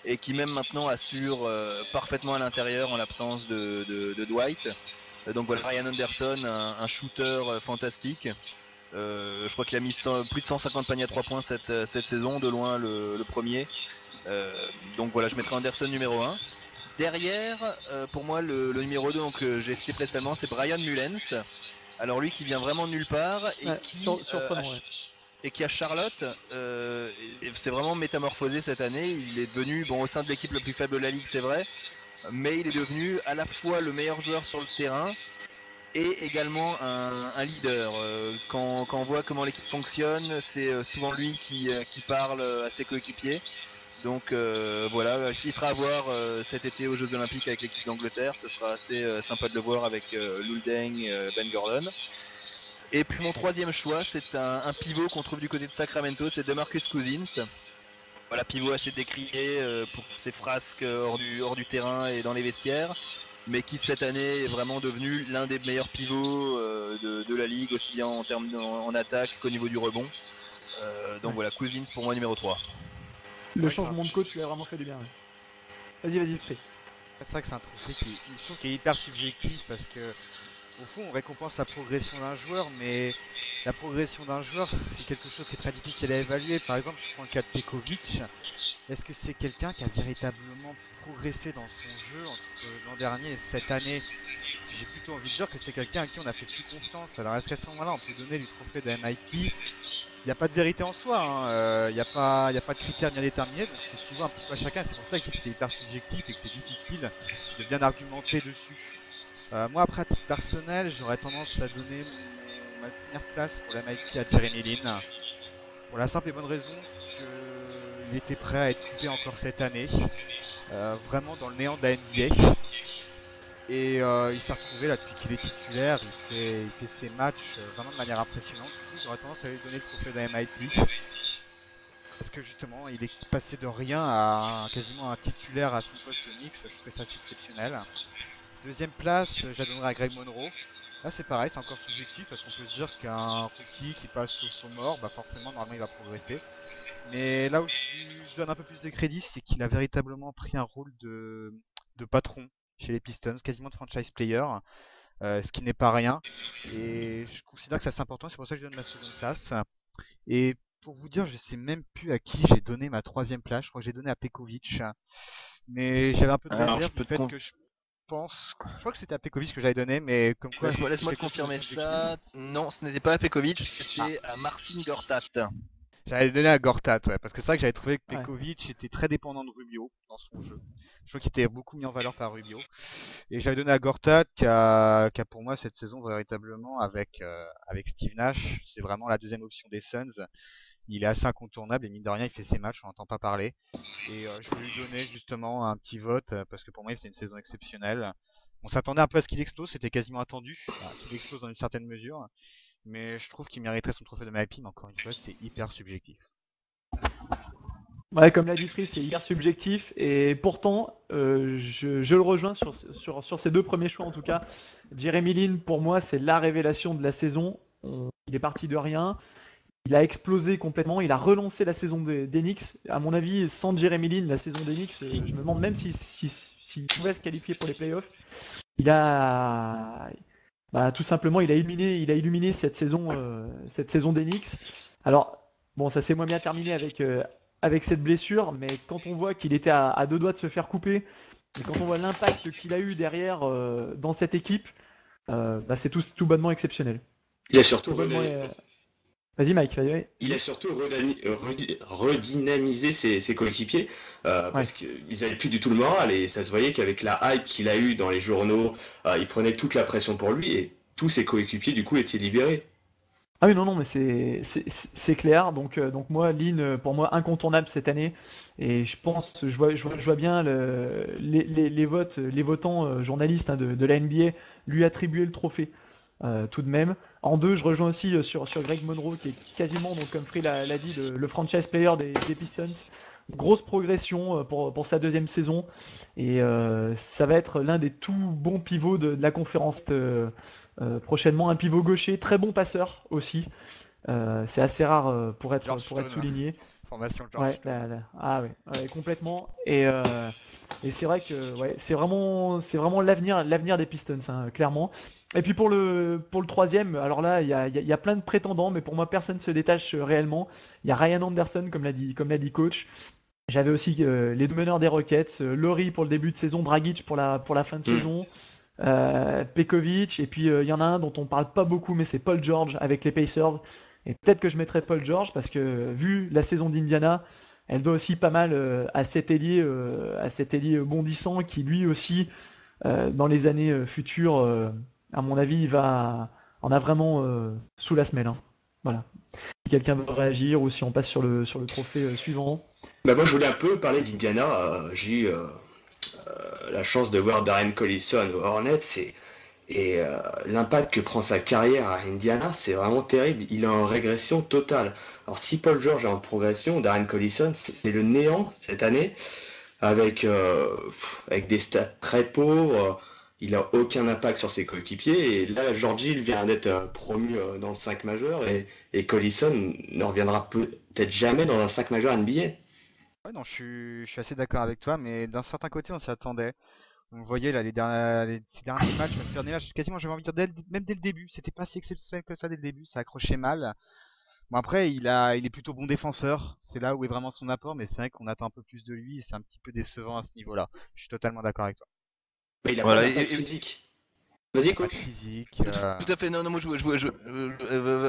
et qui même maintenant assure parfaitement à l'intérieur en l'absence de Dwight. Donc voilà, Ryan Anderson, un shooter fantastique. Je crois qu'il a mis plus de 150 paniers à 3 points cette saison, de loin le premier. Donc voilà, je mettrai Anderson numéro 1. Derrière, pour moi, le numéro 2, donc j'ai cité précédemment, c'est Brian Mullens. Alors lui qui vient vraiment de nulle part et qui à Charlotte s'est vraiment métamorphosé cette année. Il est devenu, au sein de l'équipe la plus faible de la ligue, c'est vrai, mais il est devenu à la fois le meilleur joueur sur le terrain et également un leader. Quand on voit comment l'équipe fonctionne, c'est souvent lui qui parle à ses coéquipiers. Donc voilà, s'il sera à voir cet été aux Jeux Olympiques avec l'équipe d'Angleterre, ce sera assez sympa de le voir avec Luol Deng, Ben Gordon. Et puis mon troisième choix, c'est un pivot qu'on trouve du côté de Sacramento, c'est DeMarcus Cousins. Voilà, pivot assez décrié pour ses frasques hors du terrain et dans les vestiaires, mais qui cette année est vraiment devenu l'un des meilleurs pivots de la ligue, aussi bien en termes en attaque qu'au niveau du rebond. Donc voilà, Cousins pour moi numéro 3. Le changement de coach lui a vraiment fait du bien. Ouais. Vas-y, Free. C'est vrai que c'est un trophée qui est hyper subjectif parce que au fond on récompense la progression d'un joueur, mais la progression d'un joueur c'est quelque chose qui est très difficile à évaluer. Par exemple, je prends le cas de Pekovic. Est-ce que c'est quelqu'un qui a véritablement progressé dans son jeu entre l'an dernier et cette année? J'ai plutôt envie de dire que c'est quelqu'un à qui on a fait plus confiance. Alors est-ce qu'à ce moment-là on peut donner du trophée de MIP? Il n'y a pas de vérité en soi, hein. Il n'y a pas de critères bien déterminés, donc c'est suivant un petit peu à chacun. C'est pour ça que c'est hyper subjectif et que c'est difficile de bien argumenter dessus. Moi, après, à titre personnel, j'aurais tendance à donner ma première place pour la MIP à Jeremy Lin. Pour la simple et bonne raison qu'il était prêt à être coupé encore cette année. Vraiment dans le néant de la NBA. Et il s'est retrouvé là depuis qu'il est titulaire, il fait ses matchs vraiment de manière impressionnante. Du coup, j'aurais tendance à lui donner le trophée de la MIP. Parce que justement, il est passé de rien à quasiment un titulaire à son poste au Knicks. Je trouvais ça assez exceptionnel. Deuxième place, je la donnerai à Greg Monroe. Là, c'est pareil, c'est encore subjectif parce qu'on peut se dire qu'un rookie qui passe sur son mort, bah forcément, normalement, il va progresser. Mais là où je donne un peu plus de crédit, c'est qu'il a véritablement pris un rôle de patron chez les Pistons, quasiment de franchise player, ce qui n'est pas rien. Et je considère que ça c'est important, c'est pour ça que je donne ma seconde place. Et pour vous dire, je sais même plus à qui j'ai donné ma troisième place. Je crois que j'ai donné à Pekovic. Mais j'avais un peu de Alors, je réserve du peux te fait que je crois que c'était à Pekovic que j'avais donné, mais comme quoi, laisse-moi te quelque chose de confirmer subjectif. ça. Non, ce n'était pas à Pekovic, Ah, c'était à Marcin Gortat. j'avais donné à Gortat, ouais, parce que c'est vrai que j'avais trouvé que Ouais. Pekovic était très dépendant de Rubio dans son jeu. Je crois qu'il était beaucoup mis en valeur par Rubio. Et j'avais donné à Gortat qui a pour moi cette saison véritablement avec Steve Nash. C'est vraiment la deuxième option des Suns. Il est assez incontournable et mine de rien, il fait ses matchs, on n'entend pas parler. Et je voulais lui donner justement un petit vote parce que pour moi, c'est une saison exceptionnelle. On s'attendait un peu à ce qu'il explose, c'était quasiment attendu qu'il explose dans une certaine mesure. Mais je trouve qu'il mériterait son trophée de MVP, mais encore une fois, c'est hyper subjectif. Ouais, comme l'a dit Free, c'est hyper subjectif et pourtant, je le rejoins sur ces deux premiers choix en tout cas. Jeremy Lin, pour moi, c'est la révélation de la saison. Il est parti de rien, il a explosé complètement, il a relancé la saison des Knicks. À mon avis, sans Jeremy Lin, la saison des Knicks, je me demande même s'il pouvait se qualifier pour les playoffs. Il a, tout simplement, il a illuminé cette saison des Knicks. Alors, bon, ça s'est moins bien terminé avec cette blessure, mais quand on voit qu'il était à deux doigts de se faire couper, et quand on voit l'impact qu'il a eu derrière dans cette équipe, c'est tout bonnement exceptionnel. Il a surtout Tout bonnement. redonné, Vas-y, Mike. Vas-y. il a surtout redynamisé ses coéquipiers Ouais. parce qu'ils avaient plus du tout le moral et ça se voyait qu'avec la hype qu'il a eue dans les journaux, il prenait toute la pression pour lui et tous ses coéquipiers du coup étaient libérés. Ah oui, non, non, mais c'est clair. Donc moi, Lynn, pour moi, incontournable cette année. Et je vois bien les votes, les votants journalistes de la NBA lui attribuer le trophée tout de même. En deux, je rejoins aussi sur Greg Monroe, qui est quasiment, donc, comme Free l'a dit, le franchise player des Pistons. Grosse progression pour sa deuxième saison. Et ça va être l'un des tout bons pivots de la conférence prochainement. Un pivot gaucher, très bon passeur aussi. C'est assez rare pour être Georgetown, souligné. formation Ouais, Georgetown. ah ouais, complètement. Et c'est vrai que ouais, c'est vraiment l'avenir des Pistons, hein, clairement. Et puis pour le troisième, alors là, il y a plein de prétendants, mais pour moi, personne ne se détache réellement. Il y a Ryan Anderson, comme l'a dit coach. J'avais aussi les deux meneurs des Rockets, Laurie pour le début de saison, Dragic pour la fin de Hmm. saison, Pekovic, et puis il y en a un dont on parle pas beaucoup, mais c'est Paul George avec les Pacers. Et peut-être que je mettrais Paul George parce que vu la saison d'Indiana, elle doit aussi pas mal à cet ailier bondissant qui lui aussi, dans les années futures, à mon avis, il va en a vraiment sous la semelle, hein. Voilà. Si quelqu'un veut réagir ou si on passe sur le trophée suivant. Bah moi je voulais un peu parler d'Indiana. J'ai eu la chance de voir Darren Collison aux Hornets et l'impact que prend sa carrière à Indiana, c'est vraiment terrible. Il est en régression totale. Alors si Paul George est en progression, Darren Collison, c'est le néant cette année, avec des stats très pauvres. Il a aucun impact sur ses coéquipiers. Et là, Georgie il vient d'être promu dans le 5 majeur et Collison ne reviendra peut-être jamais dans un 5 majeur NBA. Ouais, non, je suis assez d'accord avec toi, mais d'un certain côté, on s'y attendait. On voyait là ces derniers matchs, même ces derniers matchs, quasiment j'avais envie de dire même dès le début, c'était pas si exceptionnel que ça dès le début, ça accrochait mal. Bon après, il est plutôt bon défenseur, c'est là où est vraiment son apport, mais c'est vrai qu'on attend un peu plus de lui et c'est un petit peu décevant à ce niveau-là. Je suis totalement d'accord avec toi. Mais il n'a pas Voilà, d'impact physique. Vas-y, Pas de coach. physique. tout à fait. Non, non, moi,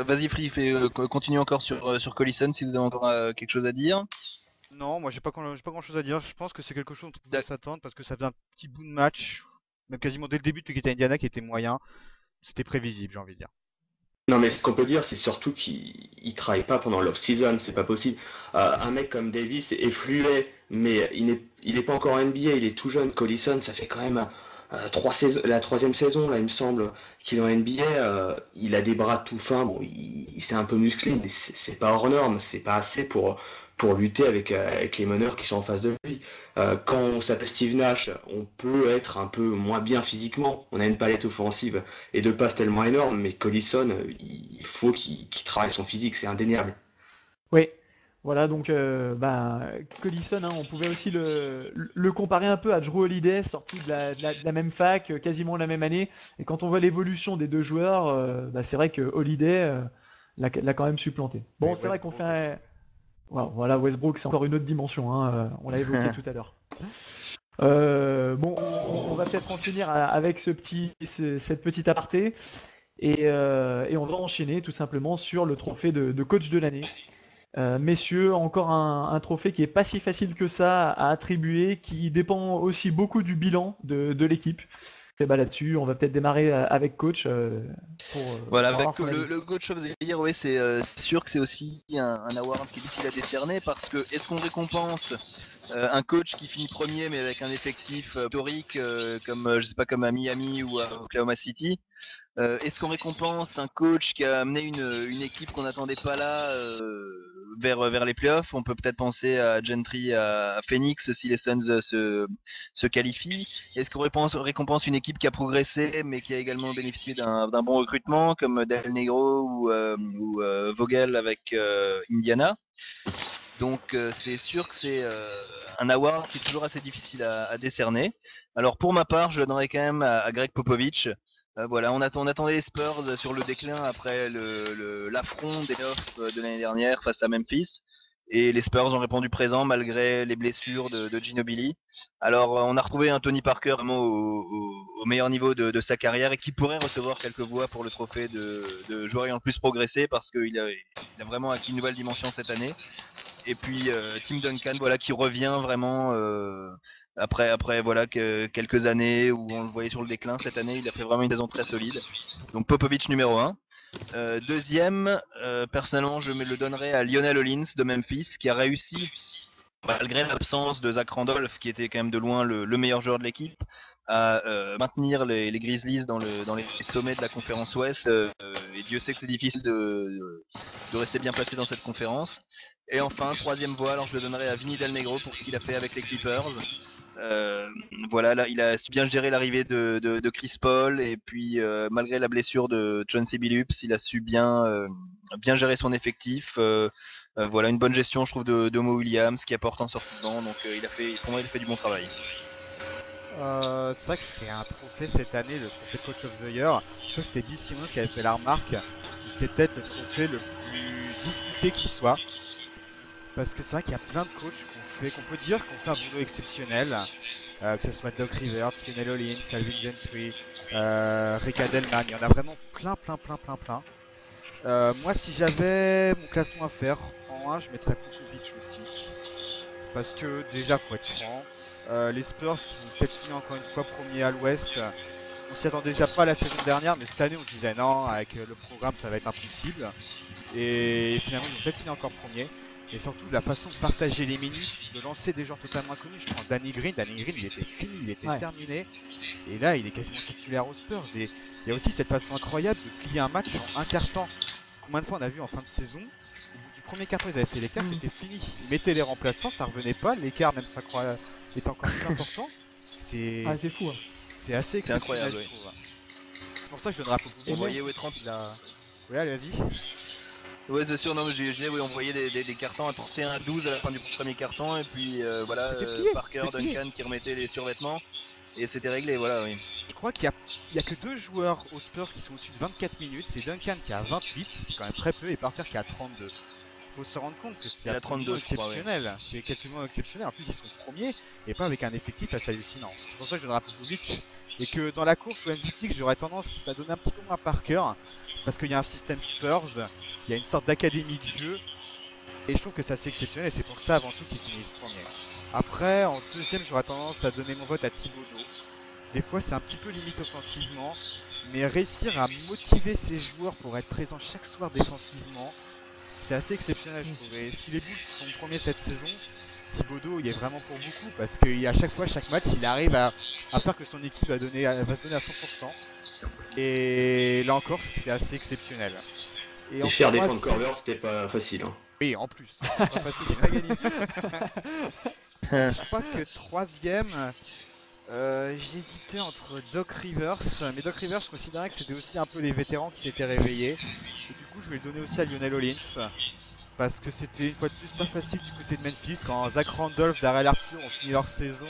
vas-y, Free, continue encore sur Collison si vous avez encore quelque chose à dire. Non, moi j'ai pas grand-chose à dire. Je pense que c'est quelque chose dont on pouvait s'attendre parce que ça faisait un petit bout de match, même quasiment dès le début depuis qu'il était à Indiana, qui était moyen. C'était prévisible, j'ai envie de dire. Non, mais ce qu'on peut dire, c'est surtout qu'il travaille pas pendant l'off-season, c'est pas possible. Un mec comme Davis est fluet, mais il est pas encore en NBA, il est tout jeune. Collison, ça fait quand même la troisième saison, là, il me semble, qu'il est en NBA. Il a des bras tout fins, bon, il s'est un peu musclé, mais c'est pas hors norme, c'est pas assez pour lutter avec les meneurs qui sont en face de lui. Quand on s'appelle Steve Nash, on peut être un peu moins bien physiquement. On a une palette offensive et de passe tellement énorme, mais Collison, il faut qu'il travaille son physique, c'est indéniable. Oui, voilà, donc Collison, on pouvait aussi le comparer un peu à Drew Holiday, sorti de la même fac, quasiment la même année. Et quand on voit l'évolution des deux joueurs, c'est vrai que Holiday l'a quand même supplanté. Bon, Et c'est vrai qu'on Westbrook aussi. fait. Voilà, Westbrook, c'est encore une autre dimension, hein, on l'a évoqué tout à l'heure. Bon, on va peut-être en finir avec cette petite aparté. Et on va enchaîner tout simplement sur le trophée de coach de l'année. Messieurs, encore un trophée qui est pas si facile que ça à attribuer, qui dépend aussi beaucoup du bilan de l'équipe. Et bah là-dessus, on va peut-être démarrer avec coach Voilà, pour avec avoir son avis. le coach of the year, oui, c'est sûr que c'est aussi un award qui est difficile à décerner parce que est-ce qu'on récompense un coach qui finit premier mais avec un effectif historique comme je sais pas comme à Miami ou à Oklahoma City. Est-ce qu'on récompense un coach qui a amené une équipe qu'on n'attendait pas là vers les playoffs? On peut peut-être penser à Gentry, à Phoenix si les Suns se qualifient. Est-ce qu'on récompense une équipe qui a progressé mais qui a également bénéficié d'un bon recrutement comme Del Negro ou Vogel avec Indiana? Donc c'est sûr que c'est un award qui est toujours assez difficile à décerner. Alors pour ma part, je le donnerais quand même à Greg Popovich. Voilà, on attendait les Spurs sur le déclin après l'affront des playoffs de l'année dernière face à Memphis. Et les Spurs ont répondu présent malgré les blessures de Ginobili. Alors on a retrouvé un Tony Parker vraiment au meilleur niveau de sa carrière et qui pourrait recevoir quelques voix pour le trophée de joueur ayant le plus progressé parce qu'il a vraiment acquis une nouvelle dimension cette année. Et puis Tim Duncan, voilà, qui revient vraiment après voilà quelques années où on le voyait sur le déclin. Cette année, il a fait vraiment une saison très solide. Donc Popovic numéro 1. Deuxième, personnellement, je me le donnerais à Lionel Hollins de Memphis, qui a réussi, malgré l'absence de Zach Randolph, qui était quand même de loin le meilleur joueur de l'équipe, à maintenir les Grizzlies dans les sommets de la conférence Ouest. Et Dieu sait que c'est difficile de rester bien placé dans cette conférence. Et enfin, troisième voie, alors je le donnerai à Vinny Del Negro pour ce qu'il a fait avec les Clippers. Euh, voilà, là, il a bien géré l'arrivée de Chris Paul et puis malgré la blessure de John C. Billups, il a su bien gérer son effectif. Voilà, une bonne gestion, je trouve, de Mo Williams qui apporte en sortie de banc. Donc pour moi, il a fait du bon travail. C'est vrai que c'était un trophée cette année, le trophée Coach of the Year. Je crois que c'était Bill Simmons qui avait fait la remarque. C'est peut-être le trophée le plus disputé qui soit. Parce que c'est vrai qu'il y a plein de coachs qu'on peut dire qu'on fait un boulot exceptionnel. Que ce soit Doc Rivers, Lionel Hollins, Alvin Gentry, Rick Adelman. Il y en a vraiment plein. Moi, si j'avais mon classement à faire, en 1, je mettrais Popovic aussi. Parce que déjà, faut être franc, les Spurs qui vont peut-être finir encore une fois premier à l'ouest, on s'y attendait déjà pas la saison dernière, mais cette année on se disait non, avec le programme ça va être impossible. Et finalement ils ont peut-être fini encore premier. Et surtout la façon de partager les minutes, de lancer des joueurs totalement inconnus. Je prends Danny Green il était fini, il était terminé. Et là il est quasiment titulaire aux Spurs. Et il y a aussi cette façon incroyable de plier un match en un quart temps. Combien de fois on a vu en fin de saison, au bout du premier quart temps ils avaient fait l'écart, c'était fini. Ils mettaient les remplaçants, ça revenait pas, l'écart même s'accroît était encore plus important. Ah, c'est fou, hein. C'est assez C'est exceptionnel, incroyable, je oui. trouve. C'est pour ça que je donnerai à Popovic. On voyait où est 30. Oui, allez, vas-y. Ouais, c'est sûr, non, mais oui, on voyait des cartons à 31 à 12 à la fin du premier carton, et puis voilà, C'était plié, Parker, c'était plié. Duncan qui remettait les survêtements, et c'était réglé, voilà, oui. Je crois qu'il y a que deux joueurs aux Spurs qui sont au-dessus de 24 minutes. C'est Duncan qui a 28, ce qui est quand même très peu, et Parker qui a 32. Faut se rendre compte que c'est Il a absolument 32, je crois, ouais. exceptionnel. C'est absolument exceptionnel. En plus, ils sont premiers et pas avec un effectif assez hallucinant. C'est pour ça que je donnerai à Popovic. Et que dans la course au MVP, j'aurais tendance à donner un petit peu moins à Parker. Parce qu'il y a un système Spurs, il y a une sorte d'académie de jeu. Et je trouve que c'est assez exceptionnel et c'est pour ça avant tout qu'ils finissent premier. Après, en deuxième, j'aurais tendance à donner mon vote à Thibodeau. Des fois, c'est un petit peu limite offensivement. Mais réussir à motiver ses joueurs pour être présents chaque soir défensivement, c'est assez exceptionnel, je trouve. Et si les Bulls sont premiers cette saison, Thibodeau il est vraiment pour beaucoup parce qu'à chaque fois, chaque match, il arrive à faire que son équipe va se donner à 100%. Et là encore, c'est assez exceptionnel. Et enfin, faire moi, défendre Corver, c'était pas facile. Hein. Oui, en plus. Pas facile à gagner. Je crois que troisième, j'hésitais entre Doc Rivers, mais Doc Rivers, je considérais que c'était aussi un peu les vétérans qui s'étaient réveillés. Et du coup, je vais le donner aussi à Lionel Hollins, parce que c'était une fois de plus pas facile du côté de Memphis. Quand Zach Randolph, Darrell Arthur ont fini leur saison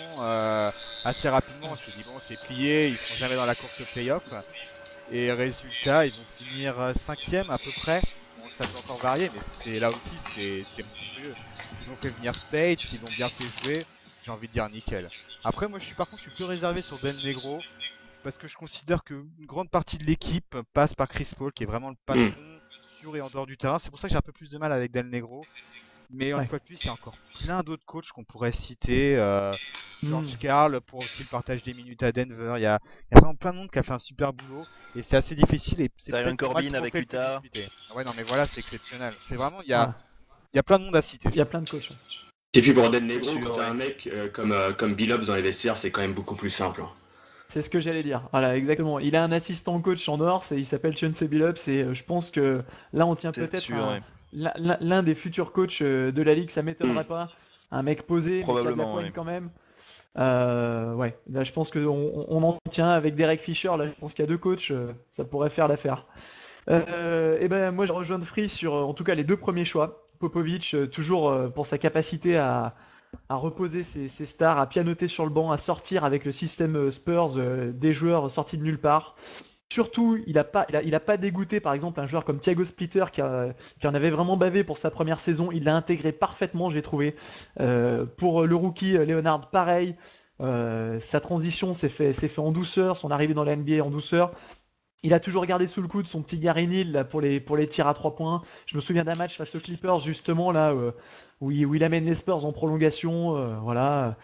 assez rapidement, on s'est dit bon, c'est plié, ils seront jamais dans la course au playoff. Et résultat, ils vont finir cinquième à peu près. Bon, ça peut encore varier, mais là aussi, c'est monstrueux. Ils ont fait venir Spades, ils l'ont bien fait jouer. J'ai envie de dire nickel. Après, moi, par contre, je suis plus réservé sur Del Negro parce que je considère qu'une grande partie de l'équipe passe par Chris Paul, qui est vraiment le patron sur et en dehors du terrain. C'est pour ça que j'ai un peu plus de mal avec Del Negro. Mais une fois de plus, il y a encore plein d'autres coachs qu'on pourrait citer. George Karl pour aussi le partage des minutes à Denver. Il y a vraiment plein de monde qui a fait un super boulot. Et c'est assez difficile. Et c'est Tyron peut-être pour moi Corbin le avec trophée le plus Utah. disputé. Ah ouais, non, mais voilà, c'est exceptionnel. C'est vraiment, il y Voilà. a plein de monde à citer. Il y a plein de coachs. Et puis pour Del Negro, sûr, quand t'as ouais. un mec comme Billups dans les vestiaires, c'est quand même beaucoup plus simple. C'est ce que j'allais dire. Voilà, exactement. Il a un assistant coach en North et il s'appelle Chauncey Billups et je pense que là on tient C'est peut-être sûr, ouais. l'un des futurs coachs de la ligue, ça m'étonnerait pas. Un mec posé, mais qui a de la Probablement, poigne ouais. quand même. Ouais, là je pense qu'on en tient avec Derek Fisher. Là, je pense qu'il y a deux coachs, ça pourrait faire l'affaire. Et ben moi je rejoins Free sur en tout cas les deux premiers choix. Popovic, toujours pour sa capacité à reposer ses stars, à pianoter sur le banc, à sortir avec le système Spurs des joueurs sortis de nulle part. Surtout, il a pas dégoûté par exemple un joueur comme Thiago Splitter qui en avait vraiment bavé pour sa première saison. Il l'a intégré parfaitement, j'ai trouvé. Pour le rookie Leonard, pareil. Sa transition s'est fait en douceur, son arrivée dans la NBA en douceur. Il a toujours gardé sous le coude son petit Gary Neal là, pour les tirs à 3 points. Je me souviens d'un match face aux Clippers, justement, là, où il amène les Spurs en prolongation. Voilà.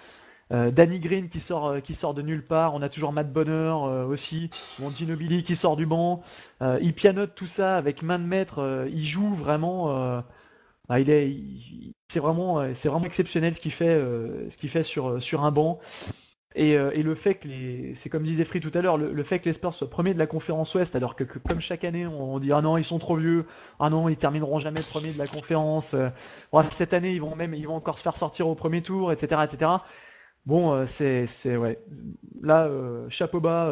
Danny Green qui sort de nulle part. On a toujours Matt Bonner aussi. Bon, Ginobili qui sort du banc. Il pianote tout ça avec main de maître. Il joue vraiment. Ah, c'est vraiment exceptionnel ce qu'il fait sur un banc. Et le fait que c'est comme disait Free tout à l'heure, le fait que les Spurs soient premiers de la conférence Ouest, alors que comme chaque année on dit ah non ils sont trop vieux, ah non ils termineront jamais premiers de la conférence, cette année ils vont encore se faire sortir au premier tour, etc. etc. Bon, ouais. Là, chapeau bas,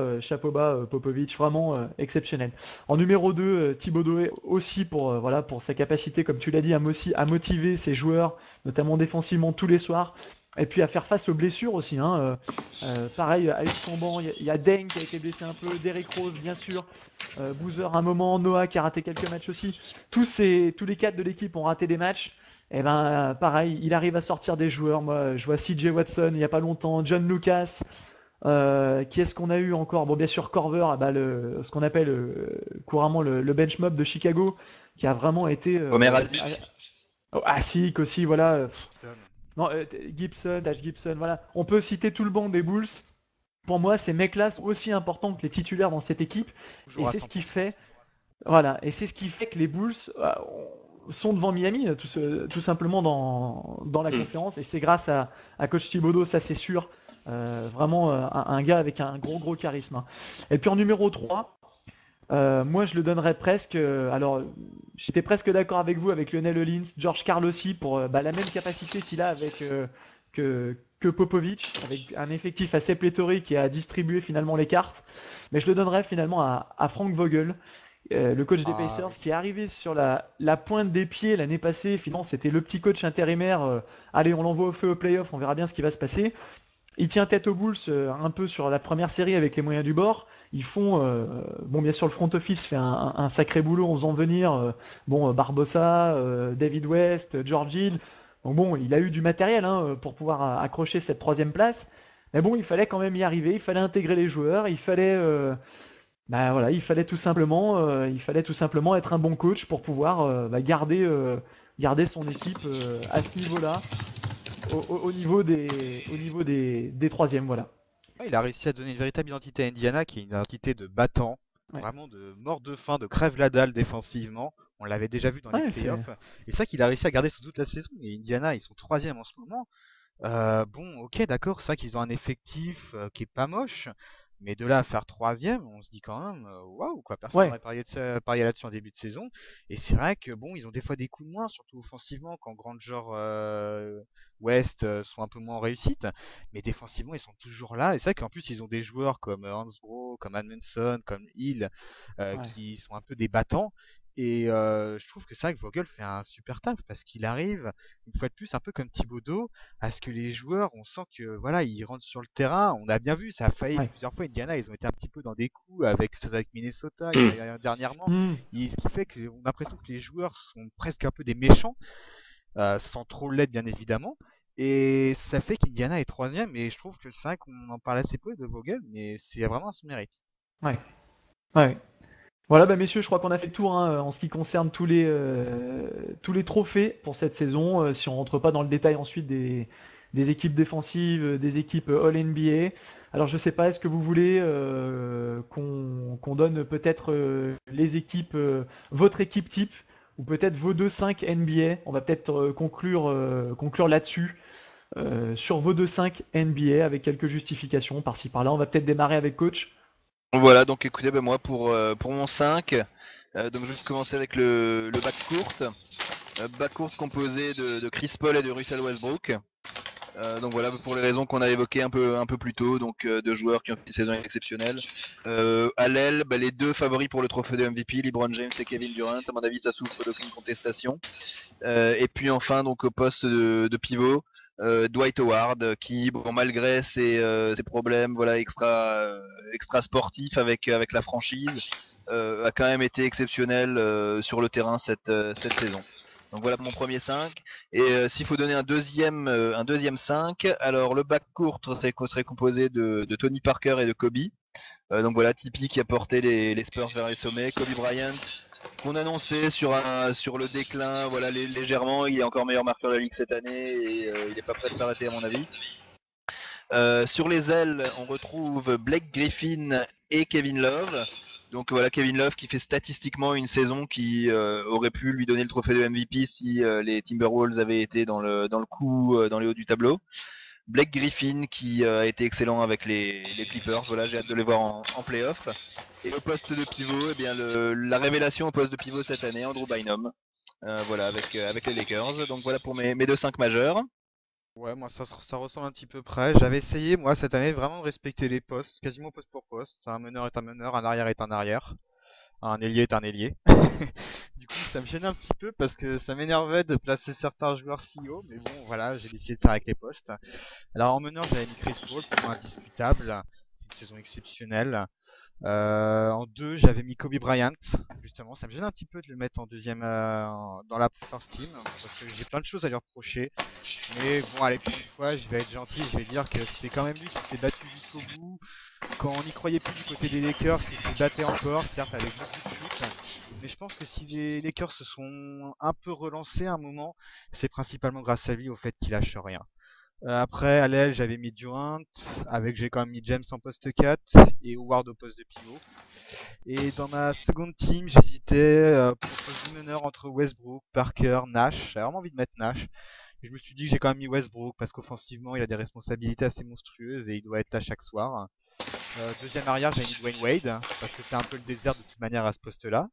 Popovic, vraiment exceptionnel. En numéro 2, Thibodeau aussi voilà, pour sa capacité, comme tu l'as dit, à motiver ses joueurs, notamment défensivement tous les soirs, et puis à faire face aux blessures aussi. Hein. Pareil, avec son banc, il y a Deng qui a été blessé un peu, Derrick Rose, bien sûr, Boozer un moment, Noah qui a raté quelques matchs aussi. Tous les quatre de l'équipe ont raté des matchs. Et ben pareil, il arrive à sortir des joueurs. Moi, je vois CJ Watson il y a pas longtemps, John Lucas. Qui est-ce qu'on a eu encore? Bon, bien sûr, Corver, ah bah, ce qu'on appelle couramment le bench mob de Chicago, qui a vraiment été. Omer Asik. Asik aussi, voilà. Gibson. Non, Gibson, Dash Gibson, voilà. On peut citer tout le banc des Bulls. Pour moi, ces mecs-là sont aussi importants que les titulaires dans cette équipe. Toujours Et à c'est ce qui 100%. fait. Voilà, et c'est ce qui fait que les Bulls sont devant Miami, tout simplement dans la conférence, et c'est grâce à Coach Thibodeau, ça c'est sûr. Vraiment un gars avec un gros charisme. Et puis en numéro 3, moi je le donnerais presque. Alors, j'étais presque d'accord avec vous, avec Lionel Hollins, George Karl aussi, pour la même capacité qu'il a que Popovic, avec un effectif assez pléthorique et à distribuer finalement les cartes. Mais je le donnerais finalement à Frank Vogel, le coach des Pacers, qui est arrivé sur la pointe des pieds l'année passée. Finalement, c'était le petit coach intérimaire. Allez, on l'envoie au feu au playoff, on verra bien ce qui va se passer. Il tient tête aux Bulls un peu sur la première série avec les moyens du bord. Ils font, bon, bien sûr, le front office fait un sacré boulot en faisant venir Barbosa, David West, George Hill. Donc bon, il a eu du matériel pour pouvoir accrocher cette troisième place. Mais bon, il fallait quand même y arriver. Il fallait intégrer les joueurs. Voilà, il fallait tout simplement être un bon coach pour pouvoir garder son équipe à ce niveau-là, au niveau des troisièmes, voilà. Ouais, il a réussi à donner une véritable identité à Indiana, qui est une identité de battant, Ouais. vraiment de mort de faim, de crève la dalle défensivement. On l'avait déjà vu dans les Ouais, playoffs. Et c'est ça qu'il a réussi à garder sur toute la saison. Et Indiana, ils sont troisième en ce moment. Bon, ok, d'accord, c'est vrai qu'ils ont un effectif qui est pas moche, Mais de là à faire troisième, on se dit quand même, waouh, quoi, personne Ouais, n'aurait parié là-dessus en début de saison. Et c'est vrai que bon, ils ont des fois des coups de moins, surtout offensivement, quand Granger, West sont un peu moins en réussite. Mais défensivement, ils sont toujours là. Et c'est vrai qu'en plus, ils ont des joueurs comme Hansbrough, comme Edmondson, comme Hill, ouais, qui sont un peu des battants. Et je trouve que c'est vrai que Vogel fait un super taf parce qu'il arrive, une fois de plus, un peu comme Thibodeau, à ce que les joueurs, on sent que voilà, ils rentrent sur le terrain. On a bien vu, ça a failli ouais. plusieurs fois. Indiana, ils ont été un petit peu dans des coups avec Minnesota dernièrement. Hmm. Et ce qui fait qu'on a l'impression que les joueurs sont presque un peu des méchants, sans trop l'être bien évidemment. Et ça fait qu'Indiana est troisième. Et je trouve que c'est vrai qu'on en parle assez peu de Vogel, mais c'est vraiment à son mérite. Ouais, ouais. Voilà, bah messieurs, je crois qu'on a fait le tour hein, en ce qui concerne tous les trophées pour cette saison. Si on rentre pas dans le détail ensuite des équipes défensives, des équipes All NBA. Alors je sais pas, est-ce que vous voulez qu'on donne peut-être les équipes, votre équipe type, ou peut-être vos 2-5 NBA. On va peut-être conclure là-dessus, sur vos 2-5 NBA avec quelques justifications par-ci par-là. On va peut-être démarrer avec coach. Voilà, donc écoutez, moi pour mon 5, donc je vais commencer avec le backcourt composé de Chris Paul et de Russell Westbrook. Donc voilà, pour les raisons qu'on a évoquées un peu plus tôt, donc deux joueurs qui ont fait une saison exceptionnelle. À l'aile, les deux favoris pour le trophée de MVP, LeBron James et Kevin Durant. À mon avis, ça souffre d'aucune contestation. Et puis enfin, donc au poste de pivot, Dwight Howard, qui, bon, malgré ses problèmes, voilà, extra sportifs avec la franchise, a quand même été exceptionnel sur le terrain cette saison. Donc voilà pour mon premier 5. Et s'il faut donner un deuxième 5, alors le backcourt serait composé de Tony Parker et de Kobe. Donc voilà, Tipeee qui a porté les Spurs vers les sommets. Kobe Bryant, qu'on annonçait sur le déclin, voilà, légèrement. Il est encore meilleur marqueur de la ligue cette année et il n'est pas prêt de s'arrêter à mon avis. Sur les ailes, on retrouve Blake Griffin et Kevin Love. Donc voilà, Kevin Love qui fait statistiquement une saison qui aurait pu lui donner le trophée de MVP si les Timberwolves avaient été dans le coup, dans les hauts du tableau. Blake Griffin qui a été excellent avec les Clippers. Voilà, j'ai hâte de les voir en playoff. Et au poste de pivot, eh bien la révélation au poste de pivot cette année, Andrew Bynum. Voilà, avec les Lakers. Donc voilà pour mes 2-5 majeurs. Ouais, moi ça ressemble un petit peu près. J'avais essayé moi cette année vraiment de respecter les postes, quasiment poste pour poste. Un meneur est un meneur, un arrière est un arrière, un ailier est un ailier. Du coup, ça me gênait un petit peu parce que ça m'énervait de placer certains joueurs si haut, mais bon, voilà, j'ai décidé de faire avec les postes. Alors en meneur, j'avais mis Chris Paul, pour moi indiscutable, une saison exceptionnelle. En deux, j'avais mis Kobe Bryant. Justement, ça me gêne un petit peu de le mettre en deuxième dans la first team parce que j'ai plein de choses à lui reprocher. Mais bon, allez, pour une fois, je vais être gentil, je vais dire que c'est quand même lui qui s'est battu jusqu'au bout. Quand on n'y croyait plus du côté des Lakers, il se battait encore, certes avec beaucoup de shoots. Mais je pense que si les Lakers se sont un peu relancés à un moment, c'est principalement grâce à lui au fait qu'il lâche rien. Après, à l'aile, j'avais mis Durant, j'ai quand même mis James en poste 4 et Howard au poste de pivot. Et dans ma seconde team, j'hésitais pour le poste de meneur entre Westbrook, Parker, Nash. J'avais vraiment envie de mettre Nash. Et je me suis dit que j'ai quand même mis Westbrook parce qu'offensivement, il a des responsabilités assez monstrueuses et il doit être là chaque soir. Deuxième arrière, j'avais mis Dwayne Wade parce que c'est un peu le désert de toute manière à ce poste-là.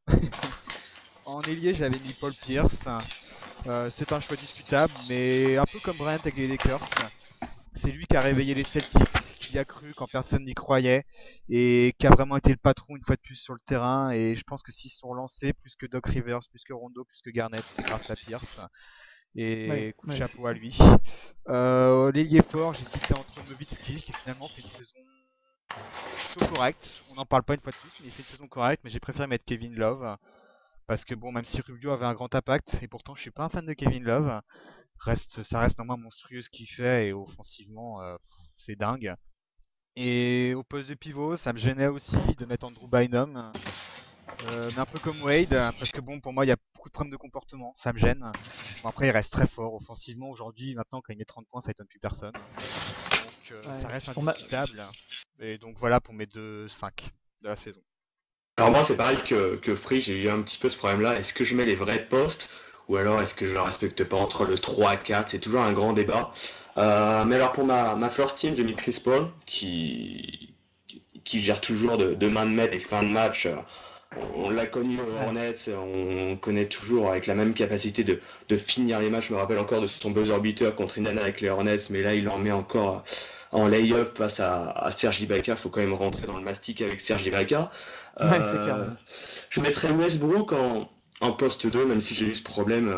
En ailier, j'avais mis Paul Pierce. C'est un choix discutable, mais un peu comme Bryant avec les Lakers. C'est lui qui a réveillé les Celtics, qui a cru quand personne n'y croyait, et qui a vraiment été le patron une fois de plus sur le terrain. Et je pense que s'ils se sont relancés, plus que Doc Rivers, plus que Rondo, plus que Garnett, c'est grâce à Pierce. Ouais, Et coup de ouais, chapeau à lui. L'ailier fort, j'hésitais entre Nowitzki, qui finalement fait une saison plutôt correcte. On n'en parle pas une fois de plus, mais il fait une saison correcte, mais j'ai préféré mettre Kevin Love. Parce que bon, même si Rubio avait un grand impact, et pourtant je suis pas un fan de Kevin Love, ça reste normalement monstrueux ce qu'il fait, et offensivement, c'est dingue. Et au poste de pivot, ça me gênait aussi de mettre Andrew Bynum, mais un peu comme Wade, parce que bon, pour moi, il y a beaucoup de problèmes de comportement, ça me gêne. Bon, après, il reste très fort offensivement aujourd'hui, maintenant, quand il met 30 points, ça étonne plus personne. Donc, ça ouais. reste indiscutable. Et donc, voilà pour mes 2-5 de la saison. Alors moi c'est pareil que Free, j'ai eu un petit peu ce problème-là. Est-ce que je mets les vrais postes ou alors est-ce que je le respecte pas entre le 3 et 4? C'est toujours un grand débat. Mais alors pour ma first team, j'ai mis Chris Paul qui gère toujours de main de maître les fins de match. On l'a connu aux Hornets, on connaît toujours avec la même capacité de finir les matchs. Je me rappelle encore de son buzzer beater contre Indiana avec les Hornets, mais là il en met encore en lay-off face à Serge Ibaka. Faut quand même rentrer dans le mastic avec Serge Ibaka. Ouais, c'est clair. Je mettrais Westbrook en poste 2, même si j'ai eu ce problème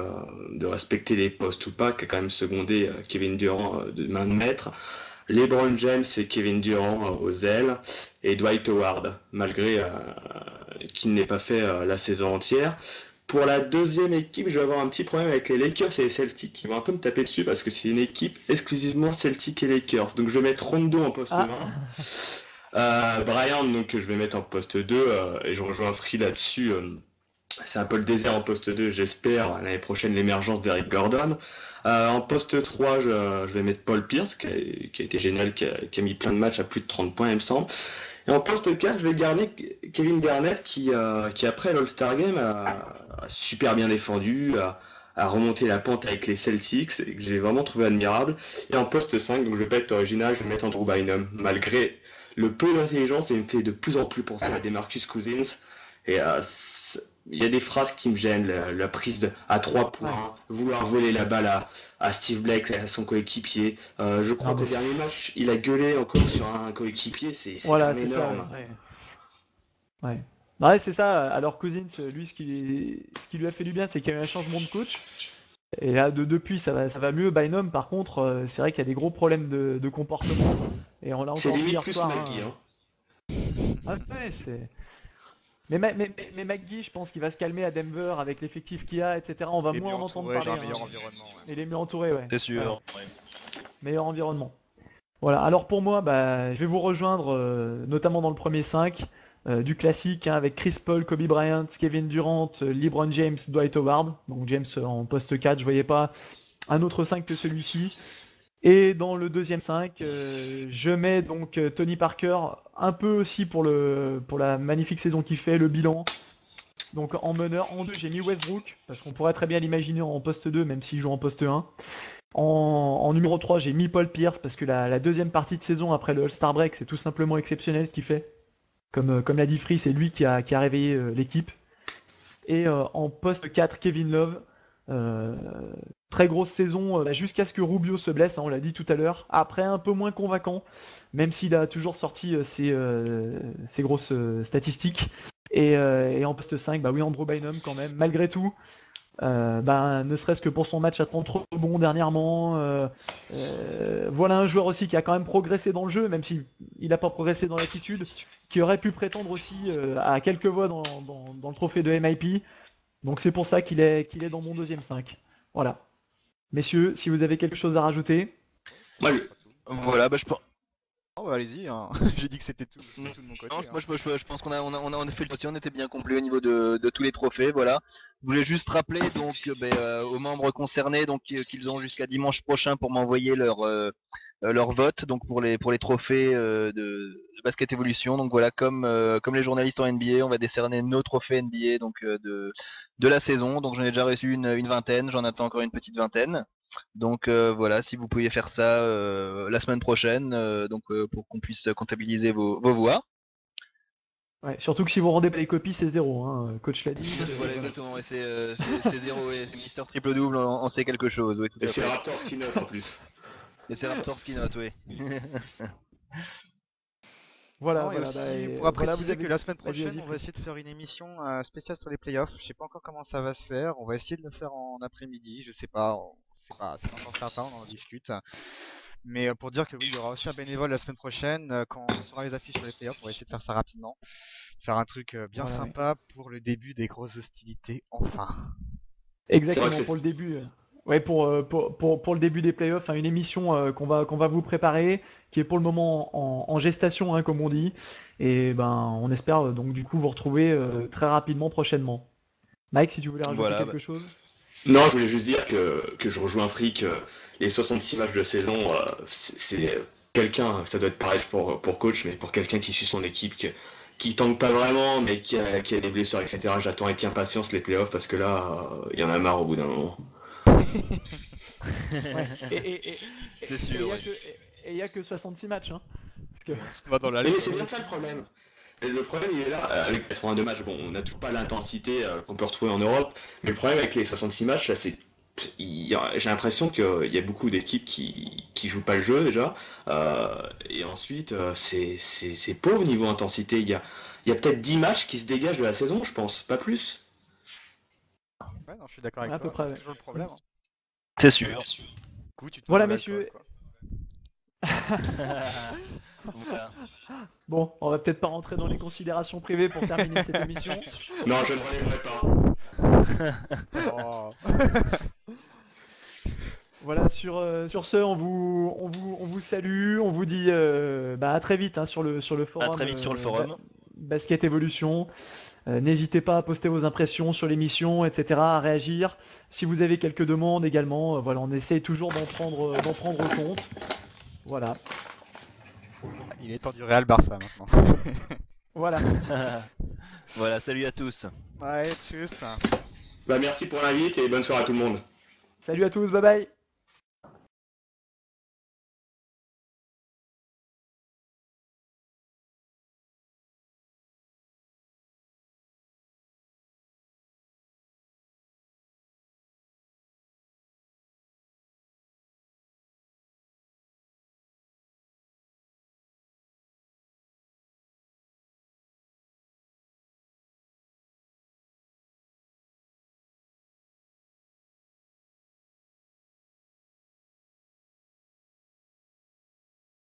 de respecter les postes ou pas, qui a quand même secondé Kevin Durant de main de maître. LeBron James et Kevin Durant aux ailes, et Dwight Howard, malgré qu'il n'ait pas fait la saison entière. Pour la deuxième équipe, je vais avoir un petit problème avec les Lakers et les Celtics, qui vont un peu me taper dessus, parce que c'est une équipe exclusivement Celtics et Lakers. Donc je vais mettre Rondo en poste 1. Bryant, donc je vais mettre en poste 2, et je rejoins Free là-dessus. C'est un peu le désert en poste 2, j'espère, l'année prochaine l'émergence d'Eric Gordon. En poste 3, je vais mettre Paul Pierce, qui a été génial, qui a mis plein de matchs à plus de 30 points, il me semble. Et en poste 4, je vais garder Kevin Garnett, qui après l'All-Star Game, a super bien défendu, a remonté la pente avec les Celtics, et que j'ai vraiment trouvé admirable. Et en poste 5, donc je vais pas être original, je vais mettre Andrew Bynum, malgré le peu d'intelligence, il me fait de plus en plus penser à DeMarcus Cousins. Et il y a des phrases qui me gênent, la prise à 3 points, vouloir voler la balle à Steve Blake, à son coéquipier. Je crois qu'au dernier match, il a gueulé encore sur un coéquipier, c'est voilà, quand même énorme. Ça, ouais, c'est ça. Alors Cousins, lui, ce qui lui a fait du bien, c'est qu'il y a eu un changement de coach. Et là, depuis, ça va mieux. Bynum, par contre, c'est vrai qu'il y a des gros problèmes de comportement. Et on l'a encore vu hier soir. Ouais, c'est... Mais McGee, je pense qu'il va se calmer à Denver avec l'effectif qu'il a, etc. On va moins en entendre parler. Dans un meilleur environnement. Il est mieux entouré, ouais. C'est sûr. Ouais. Meilleur environnement. Voilà, alors pour moi, je vais vous rejoindre, notamment dans le premier 5, du classique, avec Chris Paul, Kobe Bryant, Kevin Durant, LeBron James, Dwight Howard. Donc James en poste 4, je voyais pas un autre 5 que celui-ci. Et dans le deuxième 5, je mets donc Tony Parker, un peu aussi pour la magnifique saison qu'il fait, le bilan. Donc en meneur, en 2, j'ai mis Westbrook, parce qu'on pourrait très bien l'imaginer en poste 2, même s'il joue en poste 1. En numéro 3, j'ai mis Paul Pierce, parce que la deuxième partie de saison après le All-Star Break, c'est tout simplement exceptionnel ce qu'il fait. Comme l'a dit Free, c'est lui qui a réveillé l'équipe. Et en poste 4, Kevin Love. Très grosse saison jusqu'à ce que Rubio se blesse, on l'a dit tout à l'heure. Après, un peu moins convaincant, même s'il a toujours sorti ses grosses statistiques. Et en poste 5, oui, Andrew Bynum quand même, malgré tout. Ne serait-ce que pour son match à 30 rebonds dernièrement. Voilà un joueur aussi qui a quand même progressé dans le jeu, même s'il n'a pas progressé dans l'attitude, qui aurait pu prétendre aussi à quelques voix dans le trophée de MIP. Donc c'est pour ça qu'il est dans mon deuxième 5. Voilà. Messieurs, si vous avez quelque chose à rajouter. Voilà, je pense. Oh, allez-y, hein. J'ai dit que c'était tout de mon côté. Non, moi je pense qu'on a fait le dossier, on était bien complet au niveau de tous les trophées, voilà. Je voulais juste rappeler donc aux membres concernés donc qu'ils ont jusqu'à dimanche prochain pour m'envoyer leur vote donc pour les trophées de Basket Evolution. Donc voilà, comme les journalistes en NBA, on va décerner nos trophées NBA donc de la saison. Donc j'en ai déjà reçu une vingtaine, j'en attends encore une petite vingtaine. Donc voilà, si vous pouviez faire ça la semaine prochaine, pour qu'on puisse comptabiliser vos voix. Ouais, surtout que si vous rendez pas les copies, c'est 0, hein. Coach l'a dit. Voilà, exactement, c'est 0 et c'est Mister Triple Double, on sait quelque chose. Oui, tout et à c'est fait. Raptors qui note en plus. Et c'est Raptors qui note, oui. Voilà, pour préciser vous avez... que la semaine prochaine, vas-y, on va essayer de faire une émission spéciale sur les playoffs. Je sais pas encore comment ça va se faire. On va essayer de le faire en après-midi. Je sais pas, c'est pas encore certain, on en discute. Mais pour dire que oui, il y aura aussi un bénévole la semaine prochaine. Quand on sera les affiches sur les playoffs, on va essayer de faire ça rapidement. Faire un truc bien sympa pour le début des grosses hostilités, enfin. Exactement, pour le début. Ouais, pour le début des playoffs, une émission qu'on va vous préparer, qui est pour le moment en gestation, comme on dit. Et on espère donc du coup vous retrouver très rapidement prochainement. Mike, si tu voulais rajouter quelque chose. Non, je voulais juste dire que je rejoins Frick. Les 66 matchs de saison, c'est quelqu'un, ça doit être pareil pour coach, mais pour quelqu'un qui suit son équipe, qui tanque pas vraiment, mais qui a des blessures, etc. J'attends avec impatience les playoffs parce que là, il y en a marre au bout d'un moment. Ouais. C'est sûr. Et il n'y a que 66 matchs. Hein. que... On va dans la Mais c'est bien ça le problème. Et le problème, il est là, avec 82 matchs, bon, on n'a tout pas l'intensité qu'on peut retrouver en Europe, mais le problème avec les 66 matchs, là, c'est j'ai l'impression qu'il y a beaucoup d'équipes qui jouent pas le jeu déjà, et ensuite c'est pauvre niveau intensité. Il y a peut-être 10 matchs qui se dégagent de la saison, je pense, pas plus. Ouais, non, je suis d'accord avec À peu toi. près, C'est ouais. toujours le problème, hein. C'est sûr. Du coup, tu te Voilà, vends de messieurs. l'alcool, quoi. Voilà. Bon, on va peut-être pas rentrer dans les considérations privées pour terminer cette émission. Non, je ne relèverai pas. Oh. Voilà, sur ce, on vous salue, on vous dit à très vite hein, sur le À forum. très vite sur le forum. Basket Evolution. N'hésitez pas à poster vos impressions sur l'émission, etc., à réagir. Si vous avez quelques demandes également, voilà, on essaye toujours d'en prendre compte. Voilà. Il est temps du Real Barça maintenant. Voilà. Voilà, salut à tous. Ouais, tchuss. Bah, merci pour l'invite et bonne soirée à tout le monde. Salut à tous, bye bye.